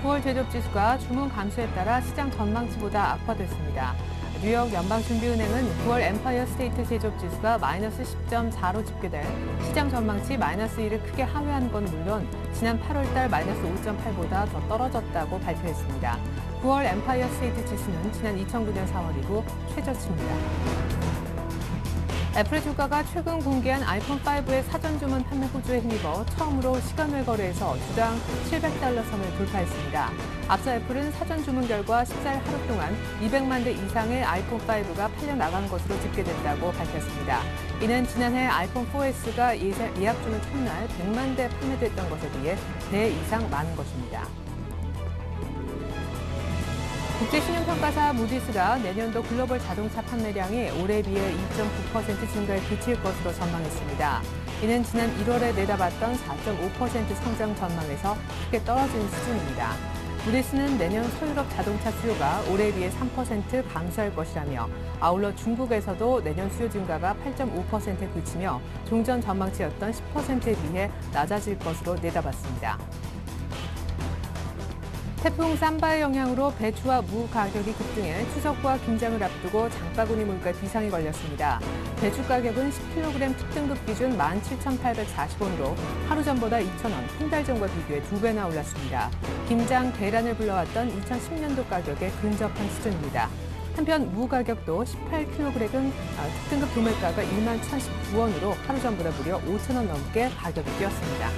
9월 제조업지수가 주문 감소에 따라 시장 전망치보다 악화됐습니다. 뉴욕 연방준비은행은 9월 엠파이어 스테이트 제조업지수가 마이너스 10.4로 집계돼 시장 전망치 마이너스 1을 크게 하회한 건 물론 지난 8월 달 마이너스 5.8보다 더 떨어졌다고 발표했습니다. 9월 엠파이어 스테이트 지수는 지난 2009년 4월 이후 최저치입니다. 애플의 주가가 최근 공개한 아이폰5의 사전 주문 판매 호조에 힘입어 처음으로 시간외 거래에서 주당 $700 선을 돌파했습니다. 앞서 애플은 사전 주문 결과 14일 하루 동안 200만 대 이상의 아이폰5가 팔려 나간 것으로 집계됐다고 밝혔습니다. 이는 지난해 아이폰 4S가 예약 주문 첫날 100만 대 판매됐던 것에 비해 3배 이상 많은 것입니다. 국제신용평가사 무디스가 내년도 글로벌 자동차 판매량이 올해에 비해 2.9% 증가에 그칠 것으로 전망했습니다. 이는 지난 1월에 내다봤던 4.5% 성장 전망에서 크게 떨어진 수준입니다. 무디스는 내년 서유럽 자동차 수요가 올해에 비해 3% 감소할 것이라며 아울러 중국에서도 내년 수요 증가가 8.5%에 그치며 종전 전망치였던 10%에 비해 낮아질 것으로 내다봤습니다. 태풍 산바의 영향으로 배추와 무 가격이 급등해 추석과 김장을 앞두고 장바구니 물가 비상이 걸렸습니다. 배추 가격은 10kg 특등급 기준 17,840원으로 하루 전보다 2,000원, 한 달 전과 비교해 2배나 올랐습니다. 김장 대란을 불러왔던 2010년도 가격에 근접한 수준입니다. 한편 무 가격도 18kg 특등급 도매가가 21,019원으로 하루 전보다 무려 5,000원 넘게 가격이 뛰었습니다.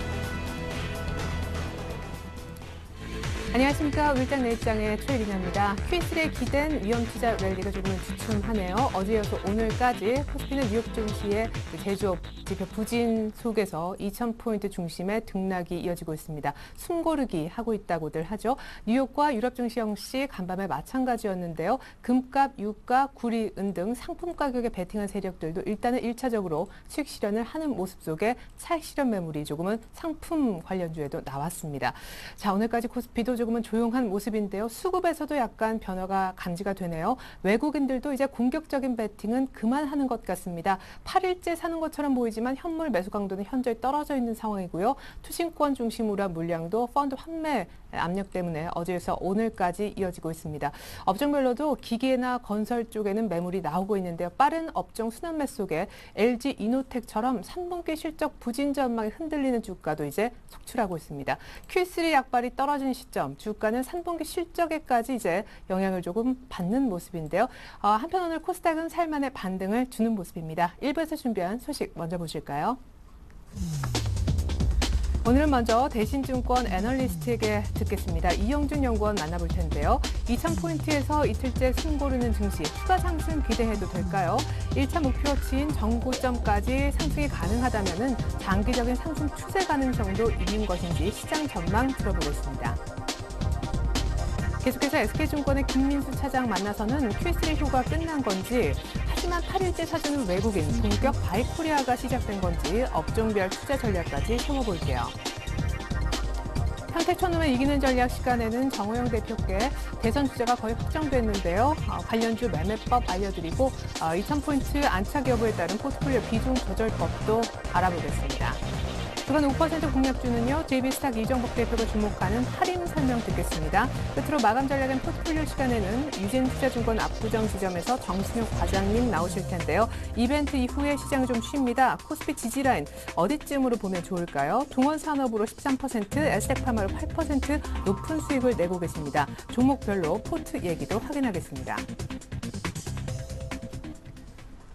안녕하십니까. 울장 내일장의 최일인입니다. Q3에 기댄 위험투자 랠리가 조금은 주춤하네요. 어제 이어서 오늘까지 코스피는 뉴욕 증시의 제조업 지표 부진 속에서 2,000포인트 중심의 등락이 이어지고 있습니다. 숨고르기 하고 있다고들 하죠. 뉴욕과 유럽 증시 역시 간밤에 마찬가지였는데요. 금값, 유가, 구리, 은 등 상품 가격에 베팅한 세력들도 일단은 1차적으로 수익 실현을 하는 모습 속에 차익 실현 매물이 조금은 상품 관련주에도 나왔습니다. 자, 오늘까지 코스피도 조금은 조용한 모습인데요. 수급에서도 약간 변화가 감지가 되네요. 외국인들도 이제 공격적인 베팅은 그만하는 것 같습니다. 8일째 사는 것처럼 보이지만 현물 매수 강도는 현저히 떨어져 있는 상황이고요. 투신권 중심으로 한 물량도 펀드 환매 압력 때문에 어제에서 오늘까지 이어지고 있습니다. 업종별로도 기계나 건설 쪽에는 매물이 나오고 있는데요. 빠른 업종 순환매 속에 LG 이노텍처럼 3분기 실적 부진 전망이 흔들리는 주가도 이제 속출하고 있습니다. Q3 약발이 떨어진 시점, 주가는 3분기 실적에까지 이제 영향을 조금 받는 모습인데요. 한편 오늘 코스닥은 살만의 반등을 주는 모습입니다. 1부에서 준비한 소식 먼저 보실까요? 오늘은 먼저 대신증권 애널리스트에게 듣겠습니다. 이영준 연구원 만나볼 텐데요. 2,000포인트에서 이틀째 숨 고르는 증시, 추가 상승 기대해도 될까요? 1차 목표치인 정고점까지 상승이 가능하다면 장기적인 상승 추세 가능성도 있는 것인지 시장 전망 들어보겠습니다. 계속해서 SK증권의 김민수 차장 만나서는 Q3 효과 끝난 건지, 하지만 8일째 사주는 외국인, 본격 바이코리아가 시작된 건지 업종별 투자 전략까지 세워볼게요. 평택촌놈의 이기는 전략 시간에는 정호영 대표께 대선 주자가 거의 확정됐는데요. 관련주 매매법 알려드리고 2,000포인트 안착 여부에 따른 포트폴리오 비중 조절법도 알아보겠습니다. 주간 5% 공략주는요. JB스탁 이정복 대표가 주목하는 할인 설명 듣겠습니다. 끝으로 마감 전략인 포트폴리오 시간에는 유진투자증권 압구정 지점에서 정신욱 과장님 나오실 텐데요. 이벤트 이후에 시장이 좀 쉽니다. 코스피 지지라인 어디쯤으로 보면 좋을까요? 동원산업으로 13%, 에스텍파마로 8% 높은 수익을 내고 계십니다. 종목별로 포트 얘기도 확인하겠습니다.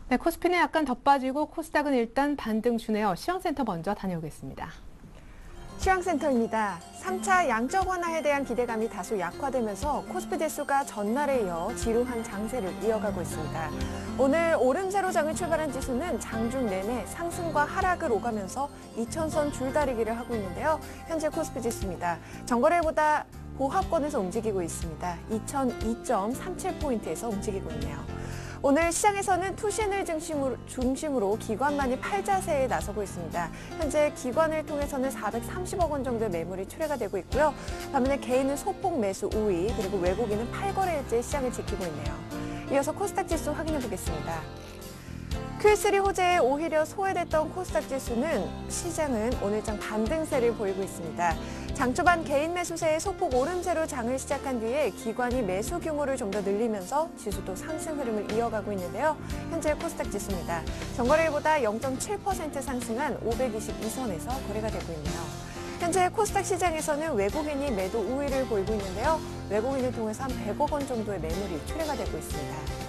네, 코스피는 약간 더 빠지고 코스닥은 일단 반등 주네요. 시황센터 먼저 다녀오겠습니다. 시황센터입니다. 3차 양적 완화에 대한 기대감이 다소 약화되면서 코스피 지수가 전날에 이어 지루한 장세를 이어가고 있습니다. 오늘 오름세로 장을 출발한 지수는 장중 내내 상승과 하락을 오가면서 2,000선 줄다리기를 하고 있는데요. 현재 코스피 지수입니다. 전거래보다 보합권에서 움직이고 있습니다. 2,002.37포인트에서 움직이고 있네요. 오늘 시장에서는 투신을 중심으로 기관만이 팔자세에 나서고 있습니다. 현재 기관을 통해서는 430억 원 정도의 매물이 출회가 되고 있고요. 반면에 개인은 소폭 매수 우위, 그리고 외국인은 팔거래일째 시장을 지키고 있네요. 이어서 코스닥 지수 확인해 보겠습니다. Q3 호재에 오히려 소외됐던 코스닥 지수는 시장은 오늘장 반등세를 보이고 있습니다. 장 초반 개인 매수세의 소폭 오름세로 장을 시작한 뒤에 기관이 매수 규모를 좀 더 늘리면서 지수도 상승 흐름을 이어가고 있는데요. 현재 코스닥 지수입니다. 전거래일보다 0.7% 상승한 522선에서 거래가 되고 있네요. 현재 코스닥 시장에서는 외국인이 매도 우위를 보이고 있는데요. 외국인을 통해서 한 100억 원 정도의 매물이 출회가 되고 있습니다.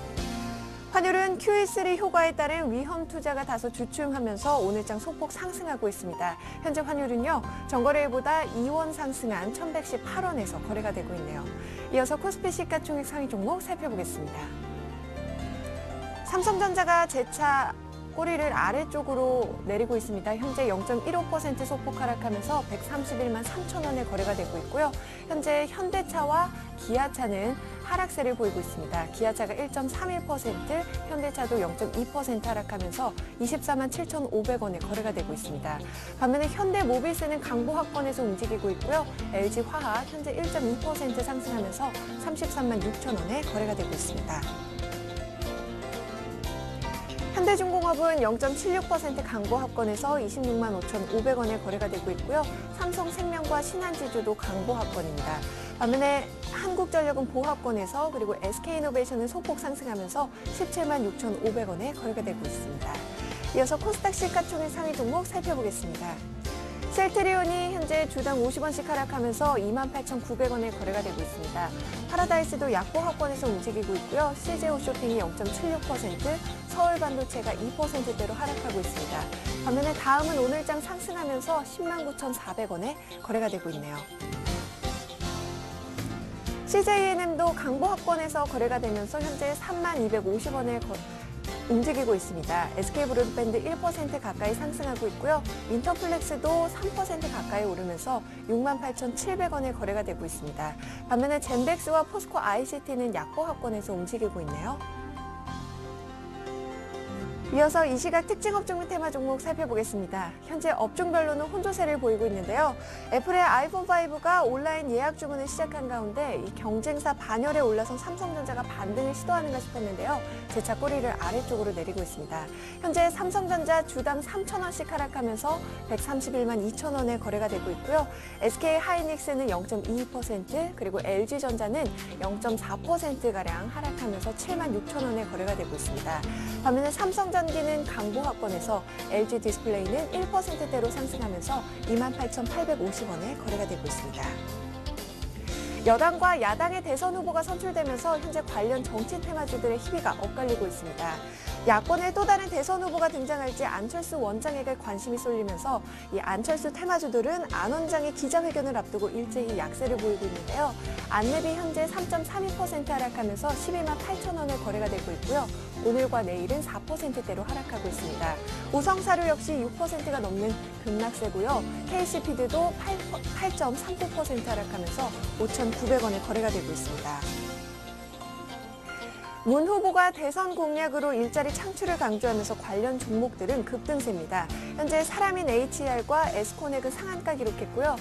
환율은 QE3 효과에 따른 위험 투자가 다소 주춤하면서 오늘장 소폭 상승하고 있습니다. 현재 환율은요, 전거래일보다 2원 상승한 1,118원에서 거래가 되고 있네요. 이어서 코스피 시가총액 상위 종목 살펴보겠습니다. 삼성전자가 재차 꼬리를 아래쪽으로 내리고 있습니다. 현재 0.15% 소폭 하락하면서 131만 3천 원에 거래가 되고 있고요. 현재 현대차와 기아차는 하락세를 보이고 있습니다. 기아차가 1.31%, 현대차도 0.2% 하락하면서 24만 7,500원에 거래가 되고 있습니다. 반면에 현대모비스는 강보합권에서 움직이고 있고요. LG화학 현재 1.2% 상승하면서 33만 6천 원에 거래가 되고 있습니다. 현대중공업은 0.76% 강보합권에서 26만 5,500원에 거래가 되고 있고요. 삼성생명과 신한지주도 강보합권입니다. 반면에 한국전력은 보합권에서 그리고 SK이노베이션은 소폭 상승하면서 17만 6,500원에 거래가 되고 있습니다. 이어서 코스닥 시가총액 상위 종목 살펴보겠습니다. 셀트리온이 현재 주당 50원씩 하락하면서 28,900원에 거래가 되고 있습니다. 파라다이스도 약보합권에서 움직이고 있고요. CJ홈쇼핑이 0.76%, 서울반도체가 2%대로 하락하고 있습니다. 반면에 다음은 오늘장 상승하면서 109,400원에 거래가 되고 있네요. CJENM도 강보합권에서 거래가 되면서 현재 3250원에 움직이고 있습니다. SK브로드밴드 1% 가까이 상승하고 있고요. 인터플렉스도 3% 가까이 오르면서 68,700원에 거래가 되고 있습니다. 반면에 젠백스와 포스코 ICT는 약보합권에서 움직이고 있네요. 이어서 이 시각 특징 업종 및 테마 종목 살펴보겠습니다. 현재 업종별로는 혼조세를 보이고 있는데요. 애플의 아이폰 5가 온라인 예약 주문을 시작한 가운데 이 경쟁사 반열에 올라선 삼성전자가 반등을 시도하는가 싶었는데요. 재차 꼬리를 아래쪽으로 내리고 있습니다. 현재 삼성전자 주당 3,000원씩 하락하면서 131만 2천원에 거래가 되고 있고요. SK하이닉스는 0.22%, 그리고 LG전자는 0.4%가량 하락하면서 7만 6천원에 거래가 되고 있습니다. 반면에 삼성전기는 강보합권에서 LG디스플레이는 1%대로 상승하면서 28,850원에 거래가 되고 있습니다. 여당과 야당의 대선 후보가 선출되면서 현재 관련 정치 테마주들의 희비가 엇갈리고 있습니다. 야권의 또 다른 대선 후보가 등장할지 안철수 원장에게 관심이 쏠리면서 이 안철수 테마주들은 안 원장의 기자회견을 앞두고 일제히 약세를 보이고 있는데요. 안랩이 현재 3.32% 하락하면서 12만 8천원에 거래가 되고 있고요. 오늘과 내일은 4%대로 하락하고 있습니다. 우성사료 역시 6%가 넘는 급락세고요. KC피드도 8.39% 하락하면서 5,900원에 거래가 되고 있습니다. 문 후보가 대선 공약으로 일자리 창출을 강조하면서 관련 종목들은 급등세입니다. 현재 사람인 HR과 에스코넥은 상한가 기록했고요.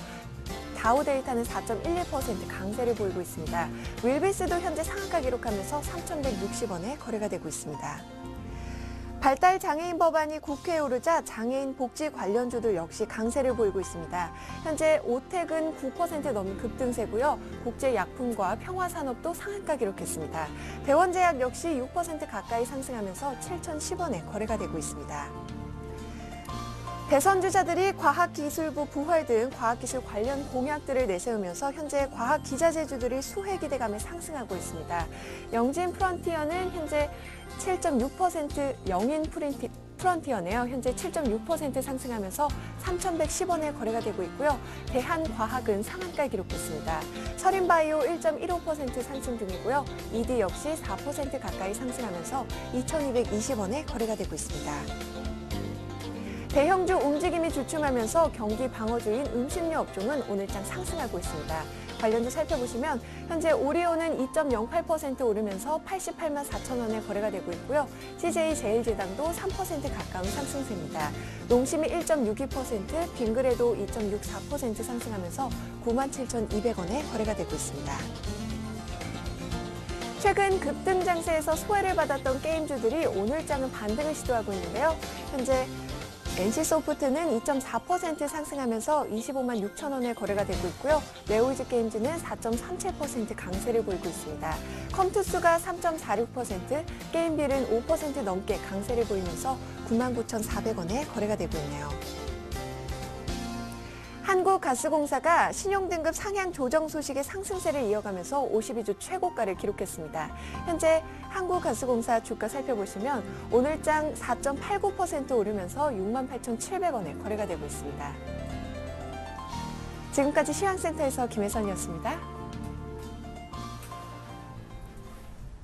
다우데이터는 4.11% 강세를 보이고 있습니다. 윌비스도 현재 상한가 기록하면서 3,160원에 거래가 되고 있습니다. 발달 장애인 법안이 국회에 오르자 장애인 복지 관련주들 역시 강세를 보이고 있습니다. 현재 오텍은 9% 넘는 급등세고요. 국제약품과 평화산업도 상한가 기록했습니다. 대원제약 역시 6% 가까이 상승하면서 7,010원에 거래가 되고 있습니다. 대선 주자들이 과학기술부 부활 등 과학기술 관련 공약들을 내세우면서 현재 과학기자재주들이 수혜 기대감에 상승하고 있습니다. 영진 프론티어는 현재 7.6% 영인 프론티어네요. 현재 7.6% 상승하면서 3,110원에 거래가 되고 있고요. 대한과학은 상한가 기록했습니다. 서린바이오 1.15% 상승 중이고요. ED 역시 4% 가까이 상승하면서 2,220원에 거래가 되고 있습니다. 대형주 움직임이 주춤하면서 경기 방어주인 음식료 업종은 오늘장 상승하고 있습니다. 관련주 살펴보시면 현재 오리온은 2.08% 오르면서 88만 4천원에 거래가 되고 있고요. CJ제일제당도 3% 가까운 상승세입니다. 농심이 1.62%, 빙그레도 2.64% 상승하면서 97,200원에 거래가 되고 있습니다. 최근 급등 장세에서 소외를 받았던 게임주들이 오늘장은 반등을 시도하고 있는데요. 현재 NC소프트는 2.4% 상승하면서 25만 6천 원에 거래가 되고 있고요. 네오이즈 게임즈는 4.37% 강세를 보이고 있습니다. 컴투스가 3.46%, 게임빌은 5% 넘게 강세를 보이면서 99,400원에 거래가 되고 있네요. 한국가스공사가 신용등급 상향 조정 소식의 상승세를 이어가면서 52주 최고가를 기록했습니다. 현재 한국가스공사 주가 살펴보시면 오늘장 4.89% 오르면서 68,700원에 거래가 되고 있습니다. 지금까지 시황센터에서 김혜선이었습니다.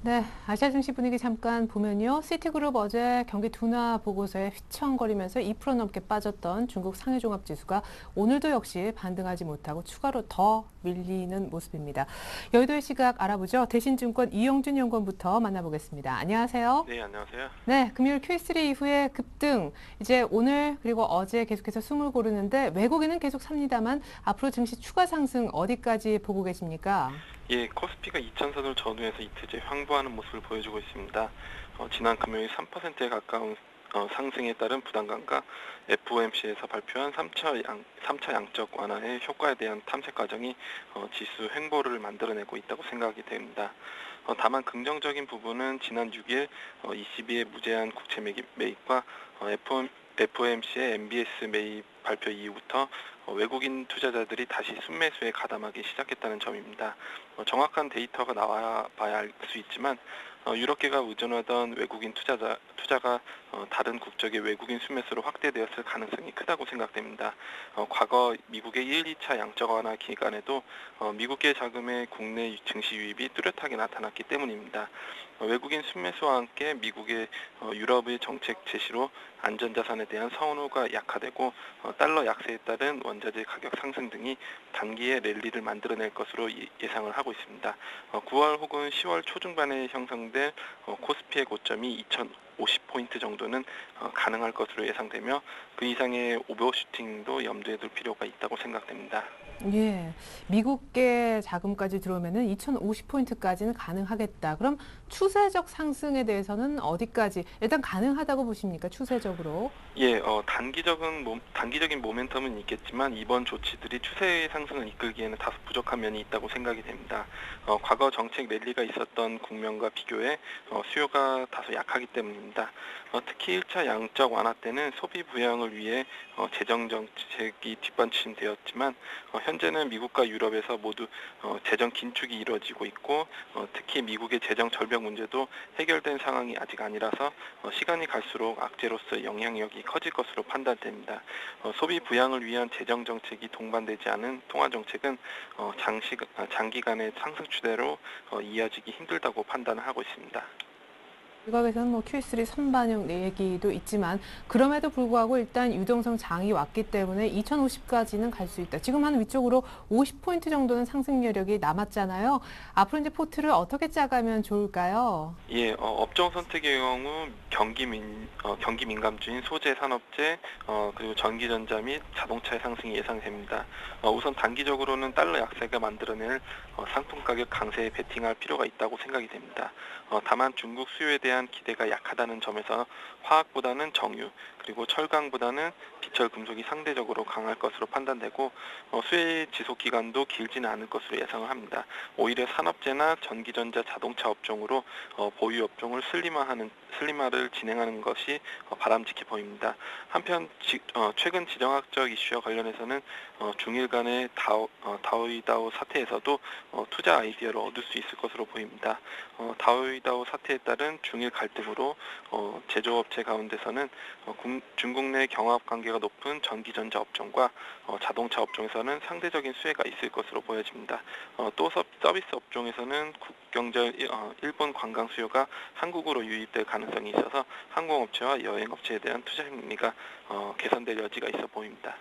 네, 아시아 증시 분위기 잠깐 보면요. 시티그룹 어제 경기 둔화 보고서에 휘청거리면서 2% 넘게 빠졌던 중국 상해종합지수가 오늘도 역시 반등하지 못하고 추가로 더 밀리는 모습입니다. 여의도의 시각 알아보죠. 대신증권 이영준 연구원부터 만나보겠습니다. 안녕하세요. 네, 안녕하세요. 네, 금요일 Q3 이후에 급등. 이제 오늘 그리고 어제 계속해서 숨을 고르는데 외국인은 계속 삽니다만 앞으로 증시 추가 상승 어디까지 보고 계십니까? 예, 코스피가 2000선을 전후해서 이틀째 횡보하는 모습을 보여주고 있습니다. 지난 금요일 3%에 가까운 상승에 따른 부담감과 FOMC에서 발표한 3차 양적 완화의 효과에 대한 탐색 과정이 지수 횡보를 만들어내고 있다고 생각이 됩니다. 다만 긍정적인 부분은 지난 6일 ECB의 무제한 국채 매입과 FOMC의 MBS 매입 발표 이후부터 외국인 투자자들이 다시 순매수에 가담하기 시작했다는 점입니다. 정확한 데이터가 나와야 봐야 알 수 있지만 유럽계가 의존하던 외국인 투자가 다른 국적의 외국인 순매수로 확대되었을 가능성이 크다고 생각됩니다. 과거 미국의 1, 2차 양적 완화 기간에도 미국계 자금의 국내 증시 유입이 뚜렷하게 나타났기 때문입니다. 외국인 순매수와 함께 미국의 유럽의 정책 제시로 안전자산에 대한 선호가 약화되고 달러 약세에 따른 원자재 가격 상승 등이 단기에 랠리를 만들어낼 것으로 예상을 하고 있습니다. 9월 혹은 10월 초중반에 형성될 코스피의 고점이 2050포인트 정도는 가능할 것으로 예상되며 그 이상의 오버슈팅도 염두에 둘 필요가 있다고 생각됩니다. 예, 미국계 자금까지 들어오면은 2050포인트까지는 가능하겠다. 그럼 추세적 상승에 대해서는 어디까지 일단 가능하다고 보십니까? 추세적으로? 예, 단기적인 모멘텀은 있겠지만 이번 조치들이 추세의 상승을 이끌기에는 다소 부족한 면이 있다고 생각이 됩니다. 과거 정책 랠리가 있었던 국면과 비교해 수요가 다소 약하기 때문입니다. 특히 1차 양적 완화 때는 소비 부양을 위해 재정 정책이 뒷받침되었지만 현재는 미국과 유럽에서 모두 재정 긴축이 이루어지고 있고 특히 미국의 재정 절벽 문제도 해결된 상황이 아직 아니라서 시간이 갈수록 악재로서의 영향력이 커질 것으로 판단됩니다. 소비 부양을 위한 재정 정책이 동반되지 않은 통화 정책은 장기간의 상승 추세로 이어지기 힘들다고 판단을 하고 있습니다. 일각에서는 뭐 Q3 선반영 얘기도 있지만 그럼에도 불구하고 일단 유동성 장이 왔기 때문에 2050까지는 갈 수 있다. 지금 한 위쪽으로 50포인트 정도는 상승 여력이 남았잖아요. 앞으로 이제 포트를 어떻게 짜가면 좋을까요? 예, 업종 선택의 경우 경기 민감주인 소재 산업재 그리고 전기전자 및 자동차의 상승이 예상됩니다. 우선 단기적으로는 달러 약세가 만들어낼 상품 가격 강세에 베팅할 필요가 있다고 생각이 됩니다. 다만 중국 수요에 대한 기대가 약하다는 점에서 화학보다는 정유 그리고 철강보다는 비철 금속이 상대적으로 강할 것으로 판단되고 수혜 지속 기간도 길지는 않을 것으로 예상을 합니다. 오히려 산업재나 전기전자 자동차 업종으로 보유 업종을 슬림화를 진행하는 것이 바람직해 보입니다. 한편 최근 지정학적 이슈와 관련해서는 중일 간의 다오이다오 사태에서도 투자 아이디어를 얻을 수 있을 것으로 보입니다. 다오이다오 사태에 따른 중일 갈등으로 제조업체 가운데서는 중국 내 경합 관계가 높은 전기전자 업종과 자동차 업종에서는 상대적인 수혜가 있을 것으로 보여집니다. 또 서비스 업종에서는 국경절 일본 관광 수요가 한국으로 유입될 가능성이 있어서 항공업체와 여행업체에 대한 투자 심리가 개선될 여지가 있어 보입니다.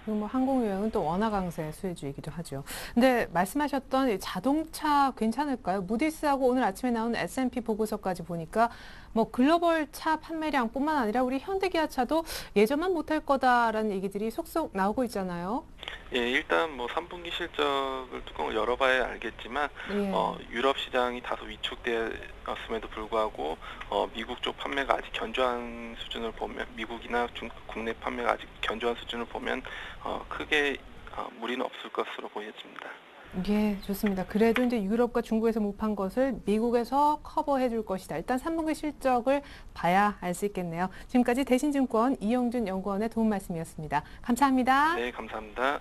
그리고 뭐 항공유형은 또 원화 강세 수혜주이기도 하죠. 근데 말씀하셨던 이 자동차 괜찮을까요? 무디스하고 오늘 아침에 나온 S&P 보고서까지 보니까 뭐 글로벌 차 판매량뿐만 아니라 우리 현대기아차도 예전만 못할 거다라는 얘기들이 속속 나오고 있잖아요. 예, 일단 뭐 3분기 실적을 뚜껑을 열어봐야 알겠지만 예. 유럽 시장이 다소 위축되었음에도 불구하고 미국 쪽 판매가 아직 견조한 수준을 보면 미국이나 국내 판매가 아직 견조한 수준을 보면 크게 무리는 없을 것으로 보여집니다. 예, 좋습니다. 그래도 이제 유럽과 중국에서 못 판 것을 미국에서 커버해 줄 것이다. 일단 3분기 실적을 봐야 알 수 있겠네요. 지금까지 대신증권 이영준 연구원의 도움 말씀이었습니다. 감사합니다. 네, 감사합니다.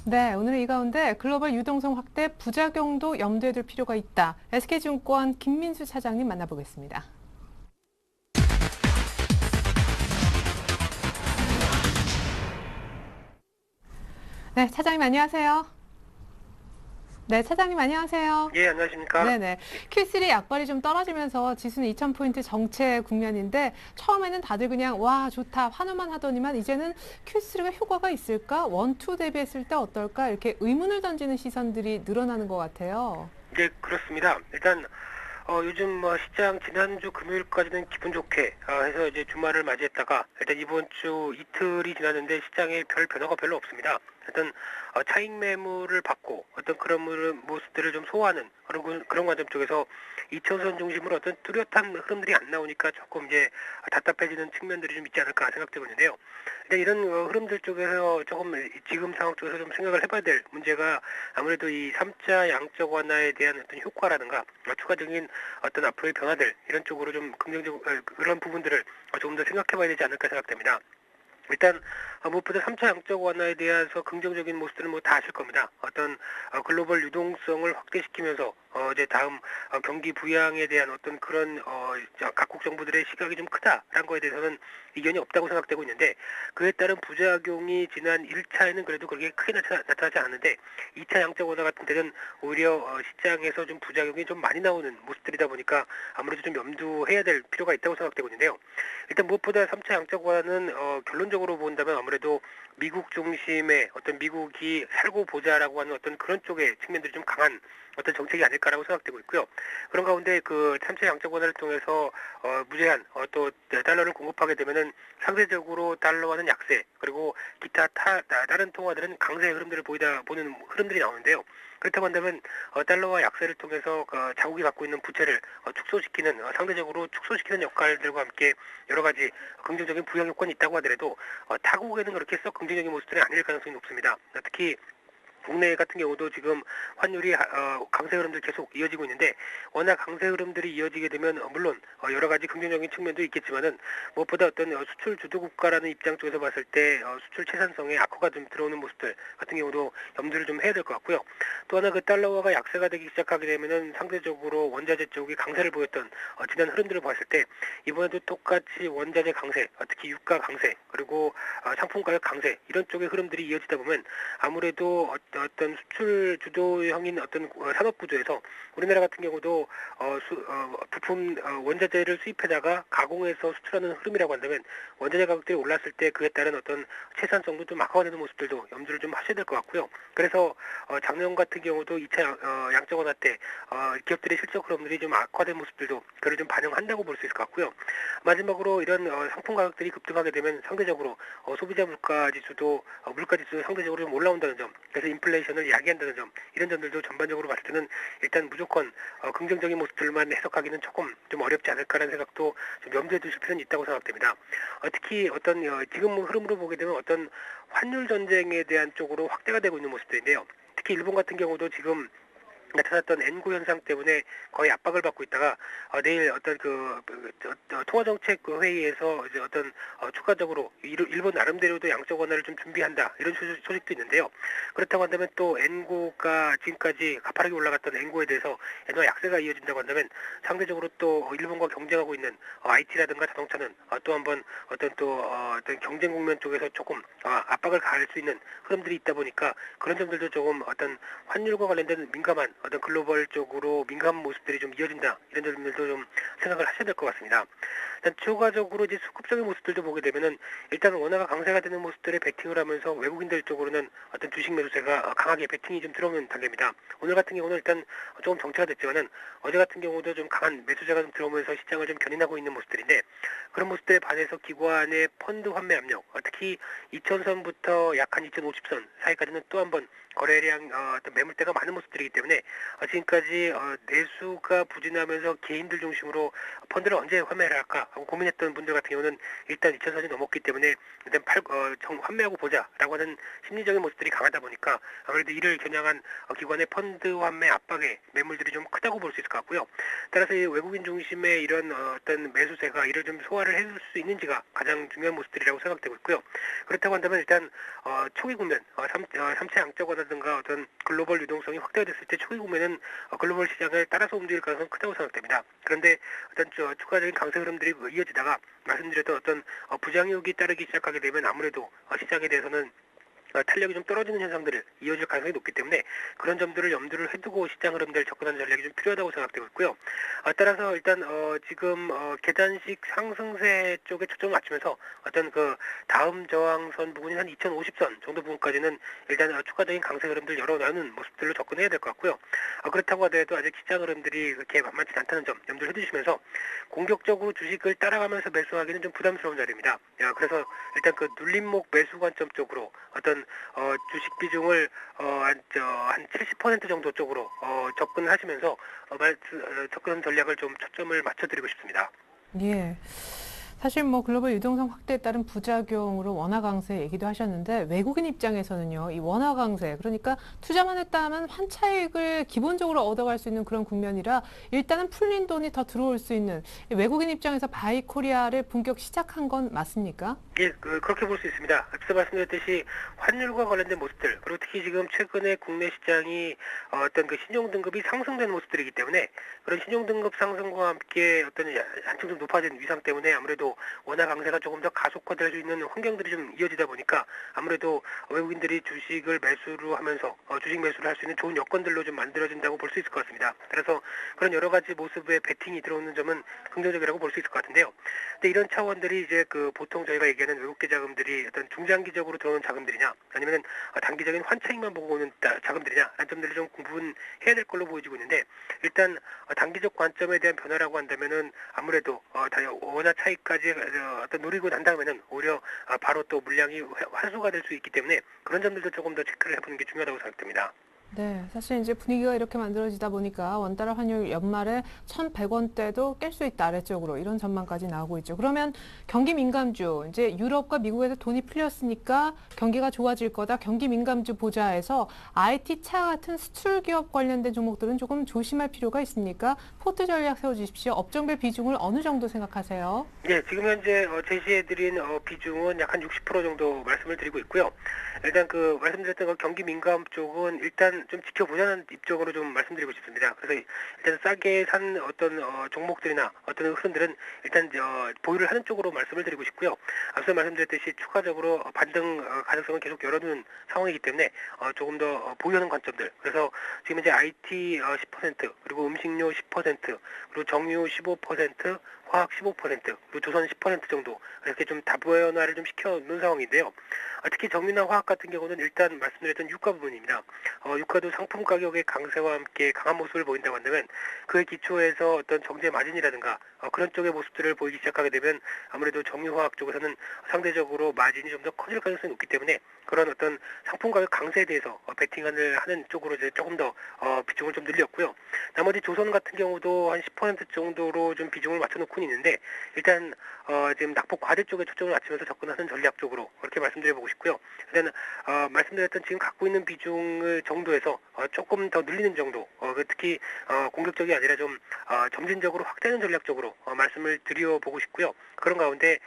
네, 오늘 이 가운데 글로벌 유동성 확대 부작용도 염두에 둘 필요가 있다. SK증권 김민수 차장님 만나보겠습니다. 네, 차장님 안녕하세요. 네, 차장님 안녕하세요. 예, 안녕하십니까? 네네. Q3 약발이 좀 떨어지면서 지수는 2,000포인트 정체 국면인데 처음에는 다들 그냥 와 좋다 환호만 하더니만 이제는 Q3가 효과가 있을까? 1, 2 대비했을 때 어떨까? 이렇게 의문을 던지는 시선들이 늘어나는 것 같아요. 네, 그렇습니다. 일단 요즘 뭐 시장 지난주 금요일까지는 기분 좋게 해서 이제 주말을 맞이했다가 일단 이번 주 이틀이 지났는데 시장에 별 변화가 별로 없습니다. 일단 차익 매물을 받고 어떤 그런 모습들을 좀 소화하는 그런 관점 쪽에서 2차선 중심으로 어떤 뚜렷한 흐름들이 안 나오니까 조금 이제 답답해지는 측면들이 좀 있지 않을까 생각되고 있는데요. 일단 이런 흐름들 쪽에서 조금 지금 상황 쪽에서 좀 생각을 해봐야 될 문제가 아무래도 이 3차 양적 완화에 대한 어떤 효과라든가 추가적인 어떤 앞으로의 변화들 이런 쪽으로 좀 긍정적 그런 부분들을 조금 더 생각해봐야 되지 않을까 생각됩니다. 일단 무엇보다 3차 양적 완화에 대해서 긍정적인 모습들은 뭐 다 아실 겁니다. 어떤 글로벌 유동성을 확대시키면서 이제 다음 경기 부양에 대한 어떤 그런 각국 정부들의 시각이 좀 크다라는 거에 대해서는 이견이 없다고 생각되고 있는데 그에 따른 부작용이 지난 1차에는 그래도 그렇게 크게 나타나지 않는데 2차 양적 완화 같은 데는 오히려 시장에서 좀 부작용이 좀 많이 나오는 모습들이다 보니까 아무래도 좀 염두해야 될 필요가 있다고 생각되고 있는데요. 일단 무엇보다 3차 양적 완화는 결론적으로 본다면 아무래도 미국 중심의 어떤 미국이 살고 보자라고 하는 어떤 그런 쪽의 측면들이 좀 강한 어떤 정책이 아닐까라고 생각되고 있고요. 그런 가운데 그 3차 양적 완화를 통해서 무제한 또 달러를 공급하게 되면은 상대적으로 달러와는 약세 그리고 기타 다른 통화들은 강세 흐름들을 보는 흐름들이 나오는데요. 그렇다고 한다면 달러와 약세를 통해서 자국이 갖고 있는 부채를 축소시키는 상대적으로 축소시키는 역할들과 함께 여러 가지 긍정적인 부양 요건이 있다고 하더라도 타국에는 그렇게 썩 긍정적인 모습들이 아닐 가능성이 높습니다. 특히 국내 같은 경우도 지금 환율이 강세 흐름들 계속 이어지고 있는데 워낙 강세 흐름들이 이어지게 되면 물론 여러 가지 긍정적인 측면도 있겠지만은 무엇보다 어떤 수출 주도 국가라는 입장 쪽에서 봤을 때 수출 채산성에 악화가 좀 들어오는 모습들 같은 경우도 염두를 좀 해야 될 것 같고요. 또 하나 그 달러화가 약세가 되기 시작하게 되면은 상대적으로 원자재 쪽이 강세를 보였던 지난 흐름들을 봤을 때 이번에도 똑같이 원자재 강세, 특히 유가 강세 그리고 상품 가격 강세 이런 쪽의 흐름들이 이어지다 보면 아무래도 어떤 수출 주도형인 어떤 산업 구조에서 우리나라 같은 경우도 부품 원자재를 수입해다가 가공해서 수출하는 흐름이라고 한다면 원자재 가격들이 올랐을 때 그에 따른 어떤 채산성도 좀 악화가 되는 모습들도 염두를 좀 하셔야 될 것 같고요. 그래서 작년 같은 경우도 2차 양적 완화 때 기업들의 실적 흐름들이 좀 악화된 모습들도 그를 좀 반영한다고 볼 수 있을 것 같고요. 마지막으로 이런 상품 가격들이 급등하게 되면 상대적으로 소비자 물가 지수도 상대적으로 좀 올라온다는 점, 그래서 인플레이션을 야기한다는 점, 이런 점들도 전반적으로 봤을 때는 일단 무조건 긍정적인 모습들만 해석하기는 조금 좀 어렵지 않을까라는 생각도 좀 염두에 두실 필요는 있다고 생각됩니다. 특히 어떤 지금 흐름으로 보게 되면 어떤 환율 전쟁에 대한 쪽으로 확대가 되고 있는 모습들인데요. 특히 일본 같은 경우도 지금 나타났던 N구 현상 때문에 거의 압박을 받고 있다가 내일 어떤 통화정책 회의에서 이제 어떤 추가적으로 일본 나름대로도 양적 완화를 좀 준비한다 이런 소식도 있는데요. 그렇다고 한다면 또 N구가 지금까지 가파르게 올라갔던 N구에 대해서 엔화 약세가 이어진다고 한다면 상대적으로 또 일본과 경쟁하고 있는 IT라든가 자동차는 또 한번 어떤 경쟁 국면 쪽에서 조금 압박을 가할 수 있는 흐름들이 있다 보니까 그런 점들도 조금 어떤 환율과 관련된 민감한 어떤 글로벌 쪽으로 민감한 모습들이 좀 이어진다 이런 점들도 좀 생각을 하셔야 될 것 같습니다. 일단 추가적으로 이제 수급적인 모습들도 보게 되면은 일단 원화가 강세가 되는 모습들에 베팅을 하면서 외국인들 쪽으로는 어떤 주식 매수세가 강하게 베팅이 좀 들어오는 단계입니다. 오늘 같은 경우는 일단 조금 정체가 됐지만은 어제 같은 경우도 좀 강한 매수세가 좀 들어오면서 시장을 좀 견인하고 있는 모습들인데 그런 모습들에 반해서 기관의 펀드 환매 압력, 특히 2000선부터 약 한 2050선 사이까지는 또 한번 거래량 어떤 매물대가 많은 모습들이기 때문에 지금까지 내수가 부진하면서 개인들 중심으로 펀드를 언제 환매를 할까 하고 고민했던 분들 같은 경우는 일단 2000선이 넘었기 때문에 일단 환매하고 보자라고 하는 심리적인 모습들이 강하다 보니까 아무래도 이를 겨냥한 기관의 펀드 환매 압박의 매물들이 좀 크다고 볼 수 있을 것 같고요. 따라서 이 외국인 중심의 이런 어떤 매수세가 이를 좀 소화를 해줄 수 있는지가 가장 중요한 모습들이라고 생각되고 있고요. 그렇다고 한다면 일단 초기 국면 3차 양적 완화든가 어떤 글로벌 유동성이 확대가 됐을 때 초기 국면은 글로벌 시장을 따라서 움직일 가능성은 크다고 생각됩니다. 그런데 어떤 추가적인 강세 흐름들이 이어지다가 말씀드렸던 어떤 부장이익이 따르기 시작하게 되면 아무래도 시장에 대해서는 탄력이 좀 떨어지는 현상들을 이어질 가능성이 높기 때문에 그런 점들을 염두를 해두고 시장 흐름들 접근하는 전략이 좀 필요하다고 생각되고 있고요. 따라서 일단 지금 계단식 상승세 쪽에 초점을 맞추면서 어떤 다음 저항선 부분인 한 2050선 정도 부분까지는 일단 추가적인 강세 흐름들 열어나는 모습들로 접근해야 될 것 같고요. 그렇다고 하더라도 아직 시장 흐름들이 그렇게 만만치 않다는 점 염두를 해두시면서 공격적으로 주식을 따라가면서 매수하기는 좀 부담스러운 자리입니다. 그래서 일단 눌림목 매수 관점 쪽으로 어떤 주식 비중을 한 70% 정도 쪽으로 접근하시면서 접근 전략을 좀 초점을 맞춰드리고 싶습니다. 예. 사실 글로벌 유동성 확대에 따른 부작용으로 원화 강세 얘기도 하셨는데 외국인 입장에서는요, 이 원화 강세, 그러니까 투자만 했다 하면 환차익을 기본적으로 얻어갈 수 있는 그런 국면이라 일단은 풀린 돈이 더 들어올 수 있는 외국인 입장에서 바이 코리아를 본격 시작한 건 맞습니까? 예, 그렇게 볼 수 있습니다. 앞서 말씀드렸듯이 환율과 관련된 모습들, 그리고 특히 지금 최근에 국내 시장이 어떤 신용등급이 상승되는 모습들이기 때문에 그런 신용등급 상승과 함께 어떤 한층 좀 높아진 위상 때문에 아무래도 원화 강세가 조금 더 가속화될 수 있는 환경들이 좀 이어지다 보니까 아무래도 외국인들이 주식을 매수를 하면서 주식 매수를 할 수 있는 좋은 여건들로 좀 만들어진다고 볼 수 있을 것 같습니다. 그래서 그런 여러 가지 모습의 베팅이 들어오는 점은 긍정적이라고 볼 수 있을 것 같은데요. 근데 이런 차원들이 이제 보통 저희가 얘기하는 외국계 자금들이 어떤 중장기적으로 들어오는 자금들이냐 아니면 단기적인 환차익만 보고 오는 자금들이냐 라는 점들을 좀 구분해야 될 걸로 보여지고 있는데 일단 단기적 관점에 대한 변화라고 한다면은 아무래도 원화 차익까지 어떤 노리고 난다면은 오히려 바로 또 물량이 환수가 될 수 있기 때문에 그런 점들도 조금 더 체크를 해보는 게 중요하다고 생각됩니다. 네, 사실 이제 분위기가 이렇게 만들어지다 보니까 원달러 환율 연말에 1,100원대도 깰 수 있다 아래쪽으로 이런 전망까지 나오고 있죠. 그러면 경기 민감주, 이제 유럽과 미국에서 돈이 풀렸으니까 경기가 좋아질 거다. 경기 민감주 보자 해서 IT 차 같은 수출 기업 관련된 종목들은 조금 조심할 필요가 있습니까? 포트 전략 세워주십시오. 업종별 비중을 어느 정도 생각하세요? 네, 지금 현재 제시해드린 비중은 약 한 60% 정도 말씀을 드리고 있고요. 일단 말씀드렸던 경기 민감 쪽은 일단 좀 지켜보자는 입장으로 좀 말씀드리고 싶습니다. 그래서 일단 싸게 산 어떤 종목들이나 어떤 흐름들은 일단 보유를 하는 쪽으로 말씀을 드리고 싶고요. 앞서 말씀드렸듯이 추가적으로 반등 가능성을 계속 열어두는 상황이기 때문에 조금 더 보유하는 관점들. 그래서 지금 이제 IT 10% 그리고 음식료 10% 그리고 정유 15% 화학 15% 그리고 조선 10% 정도 이렇게 좀 다변화를 좀 시켜놓은 상황인데요. 특히 정유나 화학 같은 경우는 일단 말씀드렸던 유가 부분입니다. 유가도 상품 가격의 강세와 함께 강한 모습을 보인다고 한다면 그에 기초해서 어떤 정제 마진이라든가 그런 쪽의 모습들을 보이기 시작하게 되면 아무래도 정유화학 쪽에서는 상대적으로 마진이 좀 더 커질 가능성이 높기 때문에 그런 어떤 상품 가격 강세에 대해서 베팅을 하는 쪽으로 이제 조금 더 비중을 좀 늘렸고요. 나머지 조선 같은 경우도 한 10% 정도로 좀 비중을 맞춰놓고는 있는데 일단 지금 낙폭 과대 쪽에 초점을 맞추면서 접근하는 전략 쪽으로 그렇게 말씀드려보고 싶고요. 일단 말씀드렸던 지금 갖고 있는 비중을 정도에서 조금 더 늘리는 정도, 특히 공격적이 아니라 좀 점진적으로 확대하는 전략 쪽으로 말씀을 드려보고 싶고요. 그런 가운데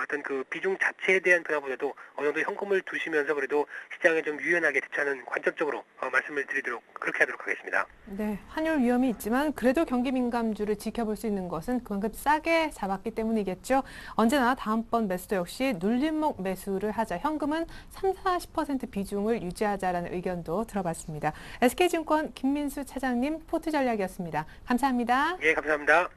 어떤 그 비중 자체에 대한 변화보다도 어느 정도 현금을 두시면서 그래도 시장에 좀 유연하게 대처하는 관점적으로 말씀을 드리도록 그렇게 하도록 하겠습니다. 네, 환율 위험이 있지만 그래도 경기 민감주를 지켜볼 수 있는 것은 그만큼 싸게 잡았기 때문이겠죠. 언제나 다음번 매수도 역시 눌림목 매수를 하자. 현금은 30-40% 비중을 유지하자라는 의견도 들어봤습니다. SK증권 김민수 차장님 포트 전략이었습니다. 감사합니다. 예, 감사합니다.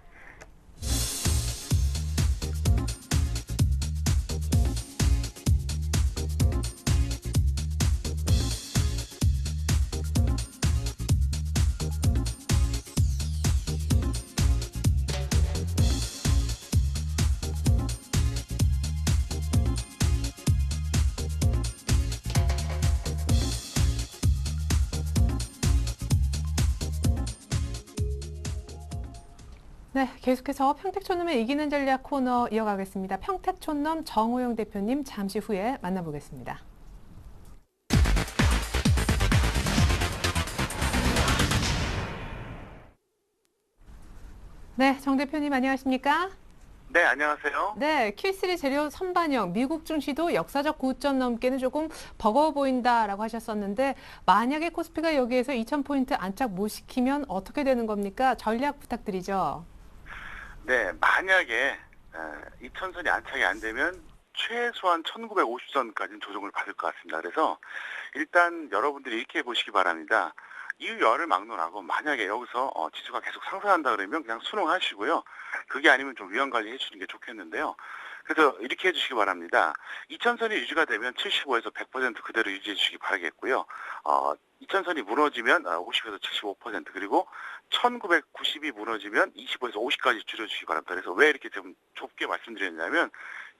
네, 계속해서 평택촌놈의 이기는 전략 코너 이어가겠습니다. 평택촌놈 정호영 대표님 잠시 후에 만나보겠습니다. 네, 정 대표님 안녕하십니까? 네, 안녕하세요. 네, Q3 재료 선반영, 미국 증시도 역사적 고점 넘기는 조금 버거워 보인다라고 하셨었는데 만약에 코스피가 여기에서 2,000포인트 안착 못 시키면 어떻게 되는 겁니까? 전략 부탁드리죠. 네, 만약에 2000선이 안착이 안 되면 최소한 1950선까지는 조정을 받을 것 같습니다. 그래서 일단 여러분들이 이렇게 보시기 바랍니다. 이유열을 막론하고 만약에 여기서 지수가 계속 상승한다 그러면 그냥 순응하시고요. 그게 아니면 좀 위험 관리 해주시는 게 좋겠는데요. 그래서 이렇게 해주시기 바랍니다. 2000선이 유지가 되면 75에서 100% 그대로 유지해 주시기 바라겠고요. 2000선이 무너지면 50에서 75% 그리고 1990이 무너지면 25에서 50까지 줄여주시기 바랍니다. 그래서 왜 이렇게 좀 좁게 말씀드렸냐면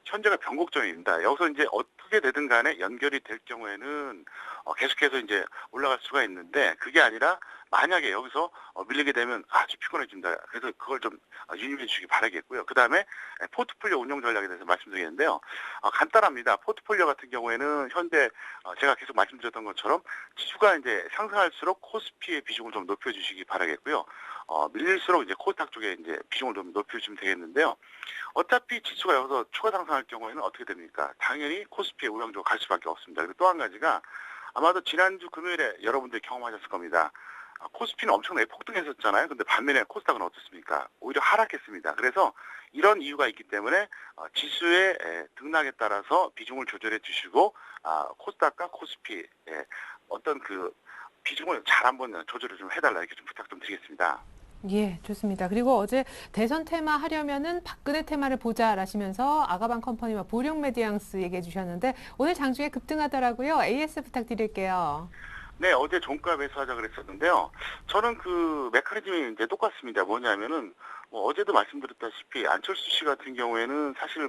현재가 변곡점입니다. 여기서 이제 어떻게 되든 간에 연결이 될 경우에는 계속해서 이제 올라갈 수가 있는데 그게 아니라 만약에 여기서 밀리게 되면 아주 피곤해진다. 그래서 그걸 좀 유념해 주시기 바라겠고요. 그 다음에 포트폴리오 운용 전략에 대해서 말씀드리겠는데요. 간단합니다. 포트폴리오 같은 경우에는 현재 제가 계속 말씀드렸던 것처럼 지수가 이제 상승할수록 코스피의 비중을 좀 높여주시기 바라겠고요. 밀릴수록 이제 코스닥 쪽에 이제 비중을 좀 높여주시면 되겠는데요. 어차피 지수가 여기서 추가 상승할 경우에는 어떻게 됩니까? 당연히 코스피의 우량주가 갈 수밖에 없습니다. 그리고 또 한 가지가 아마도 지난주 금요일에 여러분들이 경험하셨을 겁니다. 코스피는 엄청나게 폭등했었잖아요. 근데 반면에 코스닥은 어떻습니까? 오히려 하락했습니다. 그래서 이런 이유가 있기 때문에 지수의 등락에 따라서 비중을 조절해 주시고 코스닥과 코스피 어떤 그 비중을 잘 한번 조절을 좀 해달라 이렇게 좀 부탁 좀 드리겠습니다. 예, 좋습니다. 그리고 어제 대선 테마 하려면은 박근혜 테마를 보자라시면서 아가방 컴퍼니와 보령 메디앙스 얘기해 주셨는데 오늘 장중에 급등하더라고요. AS 부탁드릴게요. 네, 어제 종가 매수하자 그랬었는데요. 저는 그 메커니즘이 이제 똑같습니다. 뭐냐면은 어제도 말씀드렸다시피 안철수 씨 같은 경우에는 사실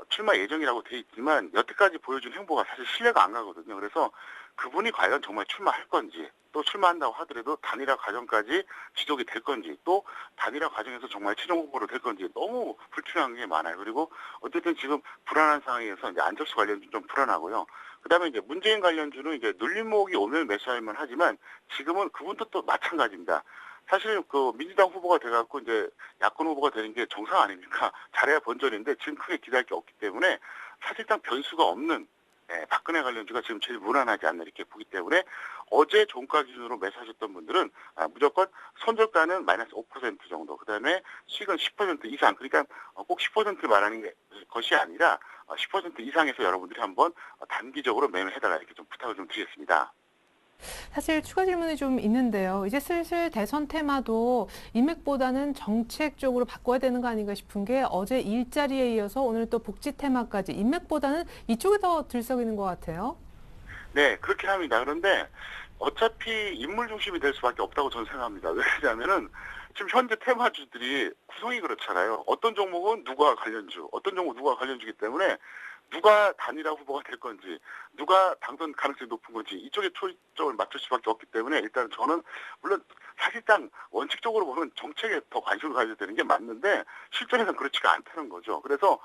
출마 예정이라고 돼 있지만 여태까지 보여준 행보가 사실 신뢰가 안 가거든요. 그래서 그분이 과연 정말 출마할 건지 또 출마한다고 하더라도 단일화 과정까지 지속이 될 건지 또 단일화 과정에서 정말 최종 후보로 될 건지 너무 불투명한 게 많아요. 그리고 어쨌든 지금 불안한 상황에서 이제 안철수 관련주 좀 불안하고요. 그다음에 이제 문재인 관련주는 이제 눌림목이 오면 매수할만 하지만 지금은 그분도 또 마찬가지입니다. 사실 그 민주당 후보가 돼갖고 이제 야권 후보가 되는 게 정상 아닙니까? 잘해야 본전인데 지금 크게 기대할 게 없기 때문에 사실상 변수가 없는 박근혜 관련주가 지금 제일 무난하지 않나 이렇게 보기 때문에 어제 종가 기준으로 매수하셨던 분들은 무조건 손절가는 마이너스 5% 정도, 그 다음에 수익은 10% 이상, 그러니까 꼭 10% 말하는 것이 아니라 10% 이상에서 여러분들이 한번 단기적으로 매매해달라 이렇게 좀 부탁을 좀 드리겠습니다. 사실 추가 질문이 좀 있는데요. 이제 슬슬 대선 테마도 인맥보다는 정책 쪽으로 바꿔야 되는 거 아닌가 싶은 게 어제 일자리에 이어서 오늘 또 복지 테마까지 인맥보다는 이쪽이 더 들썩이는 것 같아요. 네, 그렇긴 합니다. 그런데 어차피 인물 중심이 될 수밖에 없다고 저는 생각합니다. 왜냐하면은 지금 현재 테마주들이 구성이 그렇잖아요. 어떤 종목은 누가 관련주, 어떤 종목은 누가 관련주기 때문에 누가 단일화 후보가 될 건지, 누가 당선 가능성이 높은 건지 이쪽에 초점을 맞출 수밖에 없기 때문에 일단 저는 물론 사실상 원칙적으로 보면 정책에 더 관심을 가져야 되는 게 맞는데 실전에서는 그렇지가 않다는 거죠. 그래서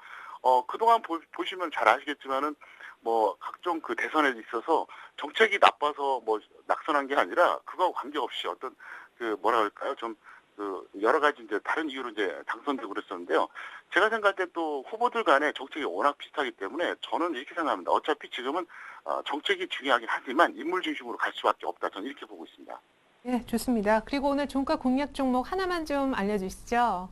그동안 보시면 잘 아시겠지만은 뭐 각종 그 대선에 있어서 정책이 나빠서 뭐 낙선한 게 아니라 그거와 관계없이 어떤 그 뭐라 그럴까요? 좀 그 여러 가지 이제 다른 이유로 이제 당선되고 그랬었는데요. 제가 생각할 때 또 후보들 간의 정책이 워낙 비슷하기 때문에 저는 이렇게 생각합니다. 어차피 지금은 정책이 중요하긴 하지만 인물 중심으로 갈 수밖에 없다. 저는 이렇게 보고 있습니다. 네, 좋습니다. 그리고 오늘 종가 공략 종목 하나만 좀 알려주시죠.